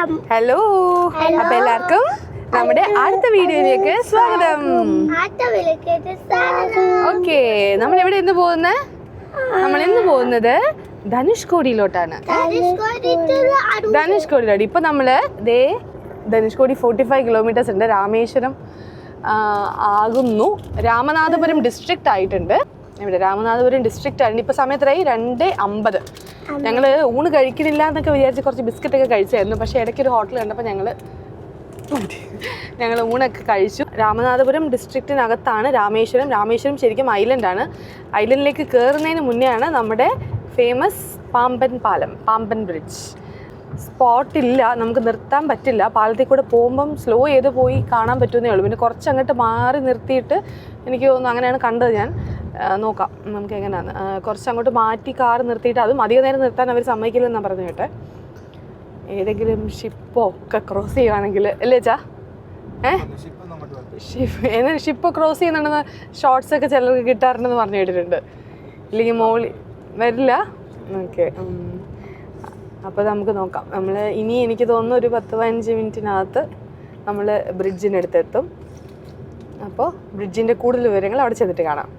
Hello, അപ്പൊ എല്ലാവർക്കും നമ്മുടെ അടുത്ത വീഡിയോയിലേക്ക് സ്വാഗതം. ഓക്കെ, നമ്മൾ എവിടെ ഇന്ന് പോകുന്നത്? നമ്മൾ ഇന്ന് പോകുന്നത് ധനുഷ്കോടിയിലോട്ടാണ്. ധനുഷ്കോടിയിലോട്ട് ഇപ്പൊ നമ്മള് ധനുഷ്കോടി 45 കിലോമീറ്റേഴ്സ് ഉണ്ട്. രാമേശ്വരം ആകുന്നു. രാമനാഥപുരം ഡിസ്ട്രിക്റ്റ് ആയിട്ടുണ്ട്. ഇവിടെ രാമനാഥപുരം ഡിസ്ട്രിക്റ്റ് ആയിരുന്നു. ഇപ്പൊ സമയത്തായി 2:50. ഞങ്ങൾ ഊണ് കഴിക്കണില്ല എന്നൊക്കെ വിചാരിച്ച് കുറച്ച് ബിസ്ക്കറ്റൊക്കെ കഴിച്ചായിരുന്നു. പക്ഷേ ഇടയ്ക്കൊരു ഹോട്ടൽ കണ്ടപ്പോൾ ഞങ്ങൾ ഊണൊക്കെ കഴിച്ചു. രാമനാഥപുരം ഡിസ്ട്രിക്റ്റിനകത്താണ് രാമേശ്വരം. രാമേശ്വരം ശരിക്കും ഐലൻഡാണ്. ഐലൻഡിലേക്ക് കയറുന്നതിന് മുന്നെയാണ് നമ്മുടെ ഫേമസ് പാമ്പൻ പാലം, പാമ്പൻ ബ്രിഡ്ജ്. സ്പോട്ടില്ല, നമുക്ക് നിർത്താൻ പറ്റില്ല. പാലത്തിൽ കൂടെ പോകുമ്പം സ്ലോ ചെയ്ത് പോയി കാണാൻ പറ്റുന്നേ ഉള്ളൂ. പിന്നെ കുറച്ച് അങ്ങോട്ട് മാറി നിർത്തിയിട്ട് എനിക്ക് തോന്നുന്നു, അങ്ങനെയാണ് കണ്ടത് ഞാൻ. നോക്കാം നമുക്ക് എങ്ങനെയാണ്. കുറച്ച് അങ്ങോട്ട് മാറ്റി കാർ നിർത്തിയിട്ട്, അതും അധിക നേരം നിർത്താൻ അവർ സമ്മതിക്കില്ലെന്നാണ് പറഞ്ഞു കേട്ടെ. ഏതെങ്കിലും ഷിപ്പോ ഒക്കെ ക്രോസ് ചെയ്യുവാണെങ്കിൽ അല്ലേ ചാ? ഷിപ്പ് ക്രോസ് ചെയ്യുന്നുണ്ടെന്ന് ഷോർട്സ് ഒക്കെ ചിലർക്ക് കിട്ടാറുണ്ടെന്ന് പറഞ്ഞു കേട്ടിട്ടുണ്ട്. ഇല്ലെങ്കിൽ മോളി വരില്ല. ഓക്കെ, അപ്പോൾ നമുക്ക് നോക്കാം. നമ്മൾ ഇനി എനിക്ക് തോന്നുന്നു ഒരു 10-15 മിനിറ്റിനകത്ത് നമ്മൾ ബ്രിഡ്ജിൻ്റെ അടുത്തെത്തും. അപ്പോൾ ബ്രിഡ്ജിൻ്റെ കൂടുതൽ വിവരങ്ങൾ അവിടെ ചെന്നിട്ട് കാണാം.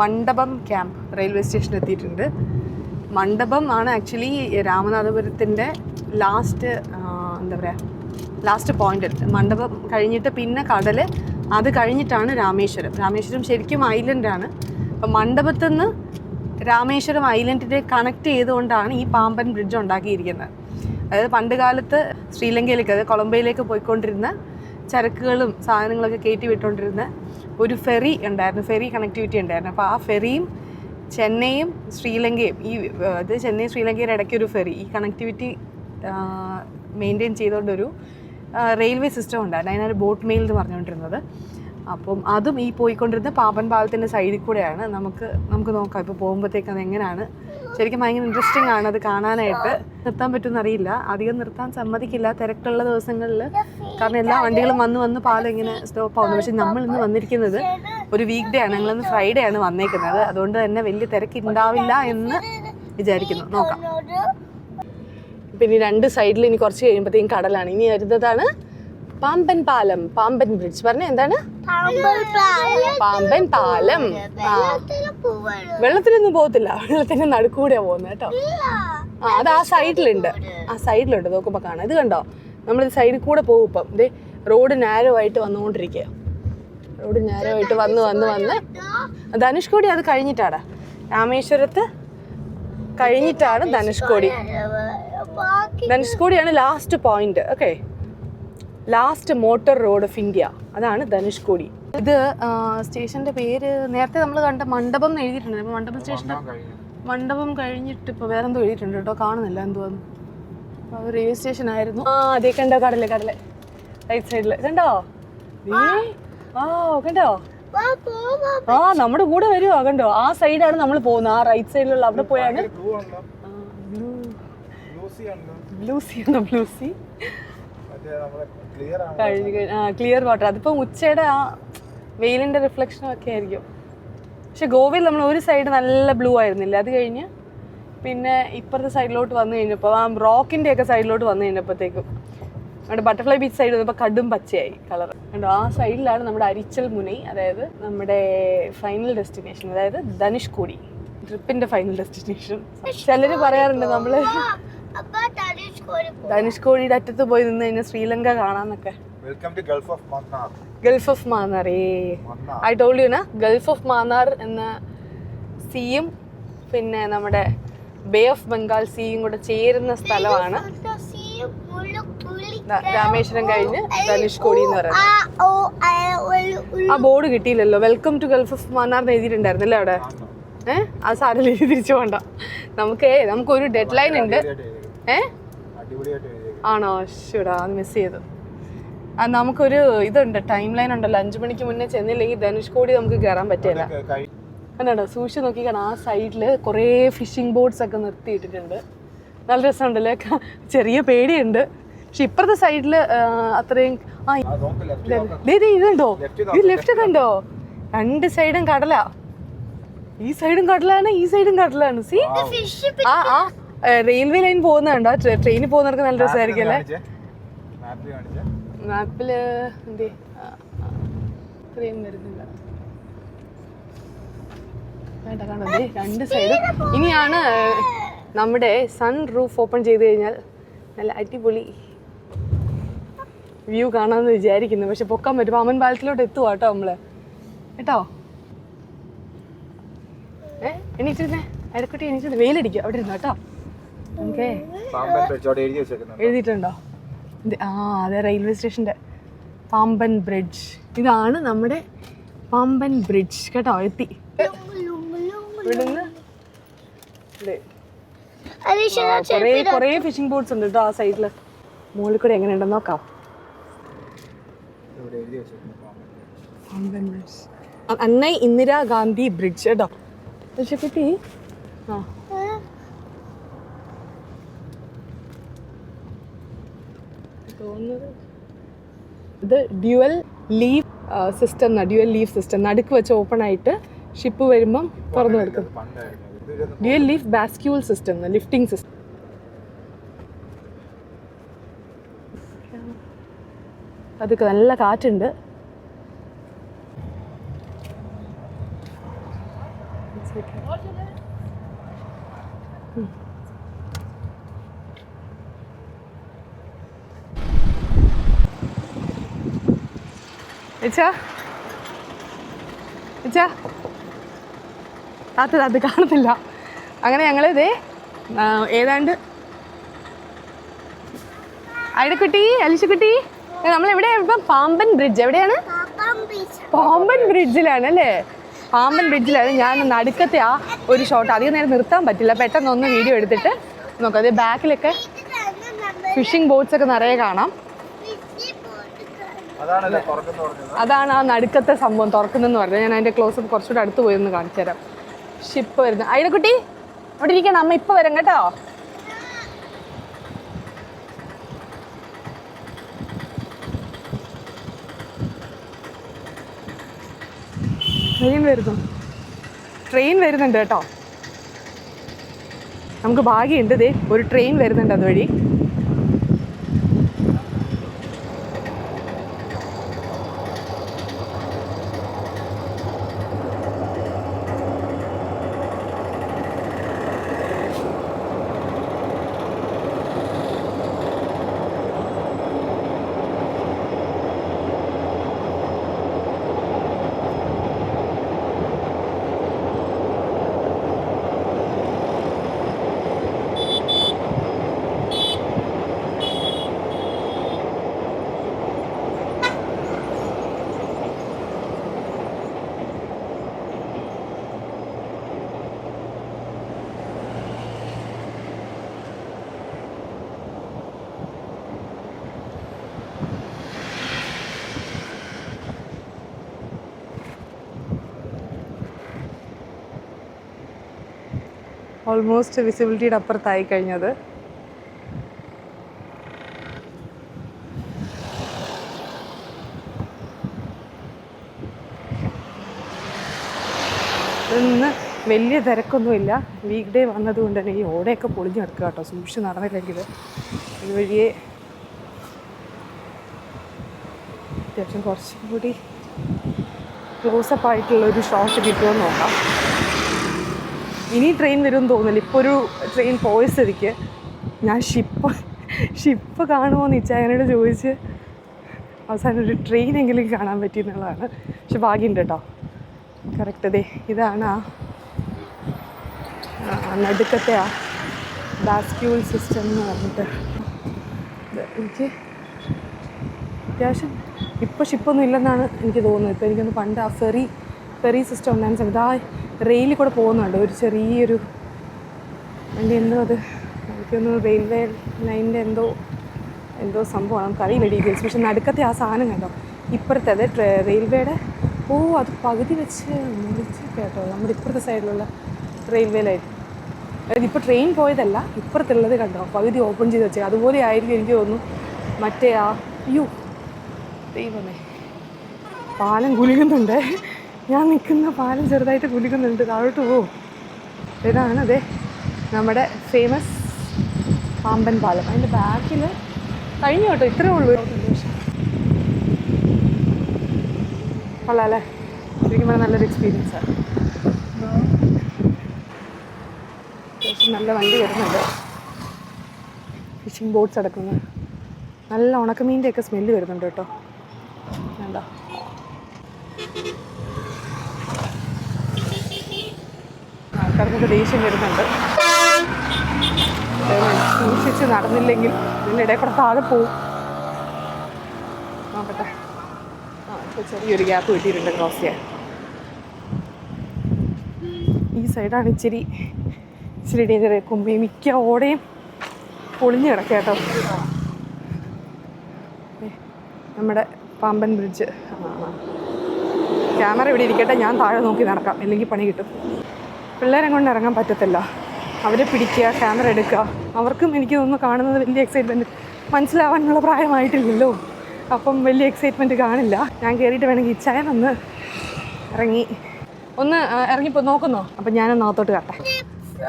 മണ്ഡപം ക്യാമ്പ് റെയിൽവേ സ്റ്റേഷൻ എത്തിയിട്ടുണ്ട്. മണ്ഡപം ആണ് ആക്ച്വലി രാമനാഥപുരത്തിൻ്റെ ലാസ്റ്റ് പോയിന്റ്. മണ്ഡപം കഴിഞ്ഞിട്ട് പിന്നെ കടൽ, അത് കഴിഞ്ഞിട്ടാണ് രാമേശ്വരം. രാമേശ്വരം ശരിക്കും ഐലൻഡാണ്. അപ്പം മണ്ഡപത്തിൽ നിന്ന് രാമേശ്വരം ഐലൻഡിനെ കണക്ട് ചെയ്തുകൊണ്ടാണ് ഈ പാമ്പൻ ബ്രിഡ്ജ് ഉണ്ടാക്കിയിരിക്കുന്നത്. അതായത് പണ്ട് കാലത്ത് ശ്രീലങ്കയിലേക്ക്, അതായത് കൊളംബോയിലേക്ക് പോയിക്കൊണ്ടിരുന്ന ചരക്കുകളും സാധനങ്ങളൊക്കെ കയറ്റി വിട്ടുകൊണ്ടിരുന്ന ഒരു ഫെറി ഉണ്ടായിരുന്നു, ഫെറി കണക്ടിവിറ്റി ഉണ്ടായിരുന്നു. അപ്പോൾ ആ ഫെറിയും ചെന്നൈയും ശ്രീലങ്കയും, ചെന്നൈ ശ്രീലങ്കയുടെ ഇടയ്ക്കൊരു ഫെറി, ഈ കണക്ടിവിറ്റി മെയിൻറ്റെയിൻ ചെയ്തുകൊണ്ടൊരു റെയിൽവേ സിസ്റ്റം ഉണ്ടായിരുന്നു. അതിനൊരു ബോട്ട് മെയിൽ എന്ന് പറഞ്ഞുകൊണ്ടിരുന്നത്. അപ്പം അതും ഈ പോയിക്കൊണ്ടിരുന്ന പാമ്പൻ പാലത്തിൻ്റെ സൈഡിൽ കൂടെയാണ്. നമുക്ക് നോക്കാം ഇപ്പോൾ പോകുമ്പോഴത്തേക്ക് അത് എങ്ങനെയാണ്. ശരിക്കും ഭയങ്കര ഇൻട്രസ്റ്റിംഗ് ആണ് അത് കാണാനായിട്ട്. നിർത്താൻ പറ്റുമെന്ന് അറിയില്ല, അധികം നിർത്താൻ സമ്മതിക്കില്ല തിരക്കുള്ള ദിവസങ്ങളിൽ. കാരണം എല്ലാ വണ്ടികളും വന്ന് പാലം ഇങ്ങനെ സ്റ്റോപ്പ് ആവുന്നു. പക്ഷെ നമ്മൾ ഇന്ന് വന്നിരിക്കുന്നത് ഒരു വീക്ക് ഡേ ആണ്. ഞങ്ങളിന്ന് ഫ്രൈഡേ ആണ് വന്നേക്കുന്നത്. അതുകൊണ്ട് തന്നെ വലിയ തിരക്കുണ്ടാവില്ല എന്ന് വിചാരിക്കുന്നു. നോക്കാം. പിന്നെ രണ്ട് സൈഡിൽ ഇനി കുറച്ച് കഴിയുമ്പോഴത്തേക്കും കടലാണ്. ഇനി വരുന്നതാണ് പാമ്പൻ പാലം, പാമ്പൻ ബ്രിഡ്ജ്. പറഞ്ഞ എന്താണ്? പാമ്പൻ പാലം. വെള്ളത്തിലൊന്നും പോകത്തില്ല, വെള്ളത്തിന്റെ നടുക്കൂടെ പോകുന്നത് കേട്ടോ. അത് ആ സൈഡിലുണ്ട്. നോക്കുമ്പോ കാണാം. ഇത് കണ്ടോ, നമ്മളിത് സൈഡിൽ കൂടെ പോകും. ഇപ്പം ഇതേ റോഡ് നാരോ ആയിട്ട് വന്നുകൊണ്ടിരിക്കുക. റോഡ് നാരോ ആയിട്ട് വന്ന് ധനുഷ്കോടി അത് കഴിഞ്ഞിട്ടാണ്. രാമേശ്വരത്ത് കഴിഞ്ഞിട്ടാണ് ധനുഷ്കോടി. ധനുഷ്കോടിയാണ് last point. Okay, last motor road of India, അതാണ് ധനുഷ്കോടി. ഇത് സ്റ്റേഷൻ്റെ പേര് നേരത്തെ നമ്മൾ കണ്ട മണ്ഡപം എന്ന് എഴുതിയിട്ടുണ്ട്. അപ്പോൾ മണ്ഡപം സ്റ്റേഷൻ്റെ മണ്ഡപം കഴിഞ്ഞിട്ട് ഇപ്പോൾ വേറെ എന്തോ എഴുതിയിട്ടുണ്ട് കേട്ടോ, കാണുന്നില്ല എന്തുവാന്ന്. അപ്പോൾ റെയിൽവേ സ്റ്റേഷൻ ആയിരുന്നു. അതേ കണ്ടോ, കടല് റൈറ്റ് സൈഡിൽ കണ്ടോ. കണ്ടോ, നമ്മുടെ കൂടെ വരുമോ? കണ്ടോ, ആ സൈഡാണ് നമ്മൾ പോകുന്നത്. ആ റൈറ്റ് സൈഡിലുള്ള അവിടെ പോയാണ് ബ്ലൂസി ക്ലിയർ വാട്ടർ. അതിപ്പം ഉച്ചയുടെ ആ വെയിലിൻ്റെ റിഫ്ലക്ഷനും ഒക്കെ ആയിരിക്കും. പക്ഷെ ഗോവയിൽ നമ്മൾ ഒരു സൈഡ് നല്ല ബ്ലൂ ആയിരുന്നില്ല, അത് കഴിഞ്ഞ് പിന്നെ ഇപ്പുറത്തെ സൈഡിലോട്ട് വന്നു കഴിഞ്ഞപ്പോൾ, ആ റോക്കിൻ്റെ ഒക്കെ സൈഡിലോട്ട് വന്നു കഴിഞ്ഞപ്പോഴത്തേക്കും നമ്മുടെ ബട്ടർഫ്ലൈ ബീച്ച് സൈഡ് വന്നപ്പോൾ കടും പച്ചയായി കളർ. കണ്ടോ, ആ സൈഡിലാണ് നമ്മുടെ അരിച്ചൽ മുനൈ, അതായത് നമ്മുടെ ഫൈനൽ ഡെസ്റ്റിനേഷൻ, അതായത് ധനുഷ്കോടി ട്രിപ്പിൻ്റെ ഫൈനൽ ഡെസ്റ്റിനേഷൻ. ചിലർ പറയാറുണ്ട് നമ്മൾ ധനുഷ്കോടിയുടെ അറ്റത്ത് പോയി നിന്ന് കഴിഞ്ഞാൽ ശ്രീലങ്ക കാണാന്നൊക്കെ. Gulf of Mannar. I told you Gulf of Mannar എന്ന സീയും പിന്നെ നമ്മുടെ ബേ ഓഫ് ബംഗാൾ സീയും കൂടെ ചേരുന്ന സ്ഥലമാണ് രാമേശ്വരം കഴിഞ്ഞ് ധനുഷ്കോടി എന്ന് പറയുന്നത്. ആ ബോർഡ് കിട്ടിയില്ലല്ലോ, welcome to Gulf of Mannar എന്ന് എഴുതിയിട്ടുണ്ടായിരുന്നല്ലേ അവിടെ. അത് സാരമില്ല, തിരിച്ചു പോണ്ട. നമുക്കൊരു ഡെഡ് ലൈൻ ഉണ്ട്. ആണോ? ശൂടാ, അത് മിസ് ചെയ്തു. നമുക്കൊരു ഇതുണ്ട്, ടൈം ലൈൻ ഉണ്ടല്ലോ. 5 മണിക്ക് മുന്നേ ചെന്നില്ലെങ്കിൽ ധനുഷ്കോടി നമുക്ക് കയറാൻ പറ്റില്ല. കണ്ടോ, സൂക്ഷിച്ച് നോക്കി കാണാം. ആ സൈഡിൽ കുറേ ഫിഷിംഗ് ബോട്ട്സ് ഒക്കെ നിർത്തിയിട്ടിട്ടുണ്ട്. നല്ല രസമുണ്ടല്ലേ, ചെറിയ പേടിയുണ്ട്. പക്ഷെ ഇപ്പുറത്തെ സൈഡിൽ അത്രയും ഇതുണ്ടോ, ഇത് ലെഫ്റ്റ് കണ്ടോ, രണ്ട് സൈഡും കടലാ. ഈ സൈഡും കടലാണ്, ഈ സൈഡും കടലാണ്. സി ആ റെയിൽവേ ലൈൻ പോകുന്നുണ്ടോ? ട്രെയിനിൽ പോകുന്നവർക്ക് നല്ല രസമായിരിക്കും അല്ലേ? മാപ്പില് എന്തേ ട്രെയിൻ വരുന്നില്ല. വേണ്ട കാണാം, രണ്ട് സൈഡും. ഇനിയാണ് നമ്മുടെ സൺ റൂഫ് ഓപ്പൺ ചെയ്ത് കഴിഞ്ഞാൽ നല്ല അടിപൊളി വ്യൂ കാണാമെന്ന് വിചാരിക്കുന്നു. പക്ഷെ പൊക്കാൻ പറ്റും. പാമ്പൻ പാലത്തിലോട്ട് എത്തുക കേട്ടോ നമ്മള് കേട്ടോ. എണീറ്റിരുന്നേ അരക്കുട്ടി, എണീറ്റിരുന്ന് വെയിലടിക്കുക അവിടെ ഇരുന്നു കേട്ടോ. ഓക്കെ, എഴുതിയിട്ടുണ്ടോ? ആ അതെ, റെയിൽവേ സ്റ്റേഷൻ്റെ പാമ്പൻ ബ്രിഡ്ജ്. ഇതാണ് നമ്മുടെ പാമ്പൻ ബ്രിഡ്ജ് കേട്ടോ. എത്തി ഇവിടുന്ന് കുറേ ഫിഷിംഗ് ബോട്ട്സ് ഉണ്ട് കേട്ടോ ആ സൈഡില്. മുകളിൽ കൂടെ എങ്ങനെയുണ്ടെന്ന് നോക്കാം. പാമ്പൻ ബ്രിഡ്ജ്, അന്നൈ ഇന്ദിരാഗാന്ധി ബ്രിഡ്ജ് കേട്ടോ. കുട്ടി ആ തോന്നുന്നത് ഇത് dual leaf system. Dual leaf system നടുക്ക് വെച്ച് ഓപ്പൺ ആയിട്ട് ഷിപ്പ് വരുമ്പം തുറന്നു കൊടുക്കും. Dual leaf ബാസ്ക്യൂൾ system, lifting system. അതൊക്കെ നല്ല കാറ്റുണ്ട്. അത് കാണുന്നില്ല. അങ്ങനെ ഞങ്ങളിതേ ഏതാണ്ട് അയടക്കുട്ടി, അലിശക്കുട്ടി, നമ്മളെവിടെയാണ് ഇപ്പം? പാമ്പൻ ബ്രിഡ്ജ്. എവിടെയാണ്? പാമ്പൻ ബ്രിഡ്ജിലാണ് അല്ലേ? പാമ്പൻ ബ്രിഡ്ജിലാണ്. ഞാൻ നടുക്കത്തെ ആ ഒരു ഷോട്ട് അധികം നേരം നിർത്താൻ പറ്റില്ല, പെട്ടെന്നൊന്ന് വീഡിയോ എടുത്തിട്ട് നോക്കാം. അത് ബാക്കിലൊക്കെ ഫിഷിംഗ് ബോട്ട്സ് ഒക്കെ നിറയെ കാണാം. അതാണ് ആ നടുക്കത്തെ സംഭവം തുറക്കുന്നെന്ന് പറഞ്ഞത്. ഞാൻ അതിൻ്റെ ക്ലോസപ്പ് കുറച്ചുകൂടെ അടുത്ത് പോയി ഒന്ന് കാണിച്ചു തരാം. ഷിപ്പ് വരുന്നത്. അയടക്കുട്ടി അവിടെ ഇരിക്കണം, അമ്മ ഇപ്പം വരാം കേട്ടോ. ട്രെയിൻ വരുന്നുണ്ട് കേട്ടോ. നമുക്ക് ഭാഗ്യമുണ്ട്, ദേ ഒരു ട്രെയിൻ വരുന്നുണ്ട് അതുവഴി. ഓൾമോസ്റ്റ് വിസിബിലിറ്റിയുടെ അപ്പുറത്തായി കഴിഞ്ഞത്. ഇന്ന് വലിയ തിരക്കൊന്നുമില്ല. വീക്ക് ഡേ വന്നതുകൊണ്ട് തന്നെ ഈ ഓടയൊക്കെ പൊളിഞ്ഞ് കിടക്കുക കേട്ടോ. സൂക്ഷിച്ച് നടന്നില്ലെങ്കിൽ ഇതുവഴിയെ അത്യാവശ്യം കുറച്ചും കൂടി ക്ലോസപ്പ് ആയിട്ടുള്ളൊരു ഷോട്ട് കിട്ടുമെന്ന് നോക്കാം. ഇനി ട്രെയിൻ വരുമെന്ന് തോന്നുന്നില്ല. ഇപ്പോൾ ഒരു ട്രെയിൻ പോയ സ്ഥിതിക്ക് ഞാൻ ഷിപ്പ് കാണുമോയെന്ന് ഇച്ചായനോട് ചോദിച്ച് അവസാനം ഒരു ട്രെയിനെങ്കിലും കാണാൻ പറ്റിയെന്നുള്ളതാണ്. പക്ഷെ ഭാഗ്യമുണ്ട് കേട്ടോ. കറക്റ്റ് അതെ, ഇതാണ് ആ നടുക്കത്തെ ആ ബാസ്ക്യൂൾ സിസ്റ്റം എന്ന് പറഞ്ഞിട്ട്. എനിക്ക് അത്യാവശ്യം ഇപ്പോൾ ഷിപ്പൊന്നും ഇല്ലെന്നാണ് എനിക്ക് തോന്നുന്നത്. ഇപ്പോൾ എനിക്കൊന്ന് പണ്ട് ആ ഫെറി സിസ്റ്റം ഉണ്ടായിരുന്ന സമയത്ത് ആ റെയിലിൽ കൂടെ പോകുന്നുണ്ട് ഒരു ചെറിയൊരു വണ്ടി. എന്തോ അത് എനിക്കൊന്ന് റെയിൽവേ ലൈനിൻ്റെ എന്തോ സംഭവമാണ്, നമുക്കറിയില്ല ഡീറ്റെയിൽസ്. പക്ഷെ നടുക്കത്തെ ആ സാധനം കണ്ടോ, ഇപ്പുറത്തെ അത് റെയിൽവേയുടെ അത് പകുതി വെച്ച് മുറിച്ച് കേട്ടോ. നമ്മുടെ ഇപ്പുറത്തെ സൈഡിലുള്ള റെയിൽവേ ലൈൻ, അതായത് ഇപ്പോൾ ട്രെയിൻ പോയതല്ല, ഇപ്പുറത്തുള്ളത് കണ്ടോ പകുതി ഓപ്പൺ ചെയ്ത് വെച്ചേ. അതുപോലെ ആയിരിക്കും എനിക്ക് തോന്നുന്നു മറ്റേ ദൈവമേ, പാലം കുലുങ്ങുന്നുണ്ട്. ഞാൻ നിൽക്കുന്ന പാലം ചെറുതായിട്ട് കുലുക്കുന്നുണ്ട്, താഴോട്ട് പോവും. ഇതാണ് അതെ നമ്മുടെ ഫേമസ് പാമ്പൻ പാലം. അതിൻ്റെ ബാക്കിൽ കഴിഞ്ഞു കേട്ടോ, ഇത്രേ ഉള്ളൂ. കൊള്ളാം അല്ലേ? ശരിക്കും പറഞ്ഞാൽ നല്ലൊരു എക്സ്പീരിയൻസാണ്. അത്യാവശ്യം നല്ല വണ്ടി വരുന്നുണ്ട്, ഫിഷിംഗ് ബോട്ട്സ് അടക്കുന്നത്. നല്ല ഉണക്കമീൻ്റെ ഒക്കെ സ്മെല്ല് വരുന്നുണ്ട് കേട്ടോ. എന്താ ആൾക്കാർക്കൊക്കെ ദേഷ്യം വരുന്നുണ്ട്. സൂക്ഷിച്ച് നടന്നില്ലെങ്കിൽ ഇതിനിടെ കൂടെ താഴെ പോവും. നോക്കട്ടെ. ഇപ്പോൾ ചെറിയൊരു ഗ്യാപ്പ് കിട്ടിയിട്ടുണ്ട് ക്രോസ് ചെയ്യാൻ. ഈ സൈഡാണ് ഇച്ചിരി ഡേഞ്ചർ. കുമ്പി മിക്ക ഓടയും പൊളിഞ്ഞ് കിടക്കുക കേട്ടോ. നമ്മുടെ പാമ്പൻ ബ്രിഡ്ജ്. ക്യാമറ ഇവിടെ ഇരിക്കട്ടെ, ഞാൻ താഴെ നോക്കി നടക്കാം, അല്ലെങ്കിൽ പണി കിട്ടും. പിള്ളേരെ കൊണ്ട് ഇറങ്ങാൻ പറ്റത്തില്ല. അവരെ പിടിക്കുക, ക്യാമറ എടുക്കുക. അവർക്കും എനിക്ക് തോന്നുന്നു കാണുന്നത് വലിയ എക്സൈറ്റ്മെൻറ്റ്, മനസ്സിലാവാനുള്ള പ്രായമായിട്ടില്ലല്ലോ. അപ്പം വലിയ എക്സൈറ്റ്മെൻറ്റ് കാണില്ല. ഞാൻ കയറിയിട്ട് വേണമെങ്കിൽ ഇച്ചായൻ ഒന്ന് ഇറങ്ങിപ്പോൾ നോക്കുന്നോ. അപ്പം ഞാനൊന്ന് അകത്തോട്ട് കാട്ടെ.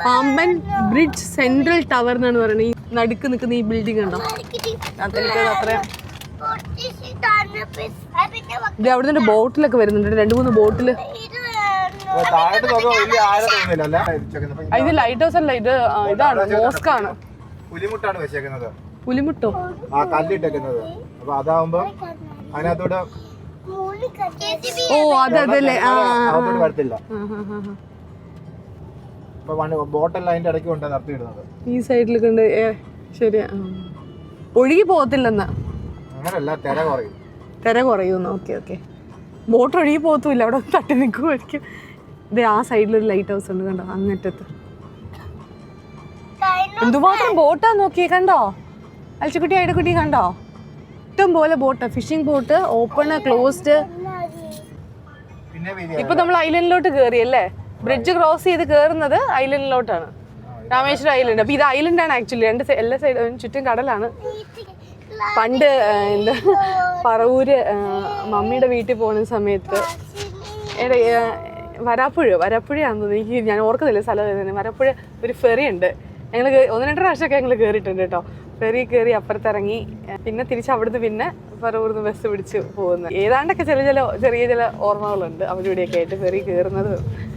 പാമ്പൻ ബ്രിഡ്ജ് സെൻട്രൽ ടവർ എന്നാണ് പറയുന്നത്. ഈ നടുക്ക് നിൽക്കുന്ന ഈ ബിൽഡിംഗ് ഉണ്ടോ? അതെനിക്കത് അത്രയും ഇത് അവിടെ നിന്ന് ബോട്ടിലൊക്കെ വരുന്നുണ്ട്, 2-3 ബോട്ടിൽ. ഇത് ലൈറ്റ് ഹൗസ് അല്ല, ഇതാണ് മോസ്കാണ്. പുലിമുട്ടാണ് വെച്ചേക്കുന്നത്. പുലിമുട്ടോ? ആ കല്ലിട്ടേക്കുന്നത്. അപ്പൊ അതാവുമ്പോ അതിനകത്തോട്ട് അതല്ലേ വരത്തില്ല. ബോട്ടെല്ലാം അതിന്റെ ഇടയ്ക്ക് കൊണ്ട് നിർത്തിയിടുന്നത്. ഈ സൈഡിൽ കൊണ്ട് ശരിയാ, ഒഴുകി പോകത്തില്ലെന്ന്. അങ്ങനല്ല, തിര കുറയുന്നു. ഓക്കെ. ബോട്ട് ഒഴുകി പോകത്തുമില്ല, അവിടെ തട്ടി നിൽക്കുമായിരിക്കും. ഇത് ആ സൈഡിലൊരു ലൈറ്റ് ഹൗസ് ഉണ്ട് കണ്ടോ, അങ്ങറ്റത്ത്. എന്തുമാത്രം ബോട്ടാ നോക്കിയേ, കണ്ടോ? അൽച്ചക്കുട്ടി ഐടക്കുട്ടി കണ്ടോ? ഇഷ്ടം പോലെ boat, fishing boat, open closed. ഇപ്പൊ നമ്മൾ ഐലൻഡിലോട്ട് കയറിയല്ലേ? ബ്രിഡ്ജ് ക്രോസ് ചെയ്ത് കയറുന്നത് ഐലൻഡിലോട്ടാണ്, രാമേശ്വരം ഐലൻഡ്. അപ്പൊ ഇത് ഐലൻഡാണ് ആക്ച്വലി. എല്ലാ സൈഡും ചുറ്റും കടലാണ്. പണ്ട് എന്താ പറവൂര് മമ്മിയുടെ വീട്ടിൽ പോകുന്ന സമയത്ത് വരാപ്പുഴയാണെന്ന് തോന്നുന്നു, ഞാൻ ഓർക്കുന്നില്ല സ്ഥലം. വരാപ്പുഴ ഒരു ഫെറി ഉണ്ട്. ഞങ്ങൾ 1-2 പ്രാവശ്യമൊക്കെ ഞങ്ങൾ കയറിയിട്ടുണ്ട് കേട്ടോ. ഫെറി കയറി അപ്പുറത്തിറങ്ങി പിന്നെ തിരിച്ച് അവിടുന്ന് പിന്നെ പറവൂർന്ന് ബസ് പിടിച്ച് പോകുന്നത്. ഏതാണ്ടൊക്കെ ചെറിയ ഓർമ്മകളുണ്ട് അവിടെ ഇവിടെയൊക്കെ ആയിട്ട്. ഫെറി കയറുന്നത്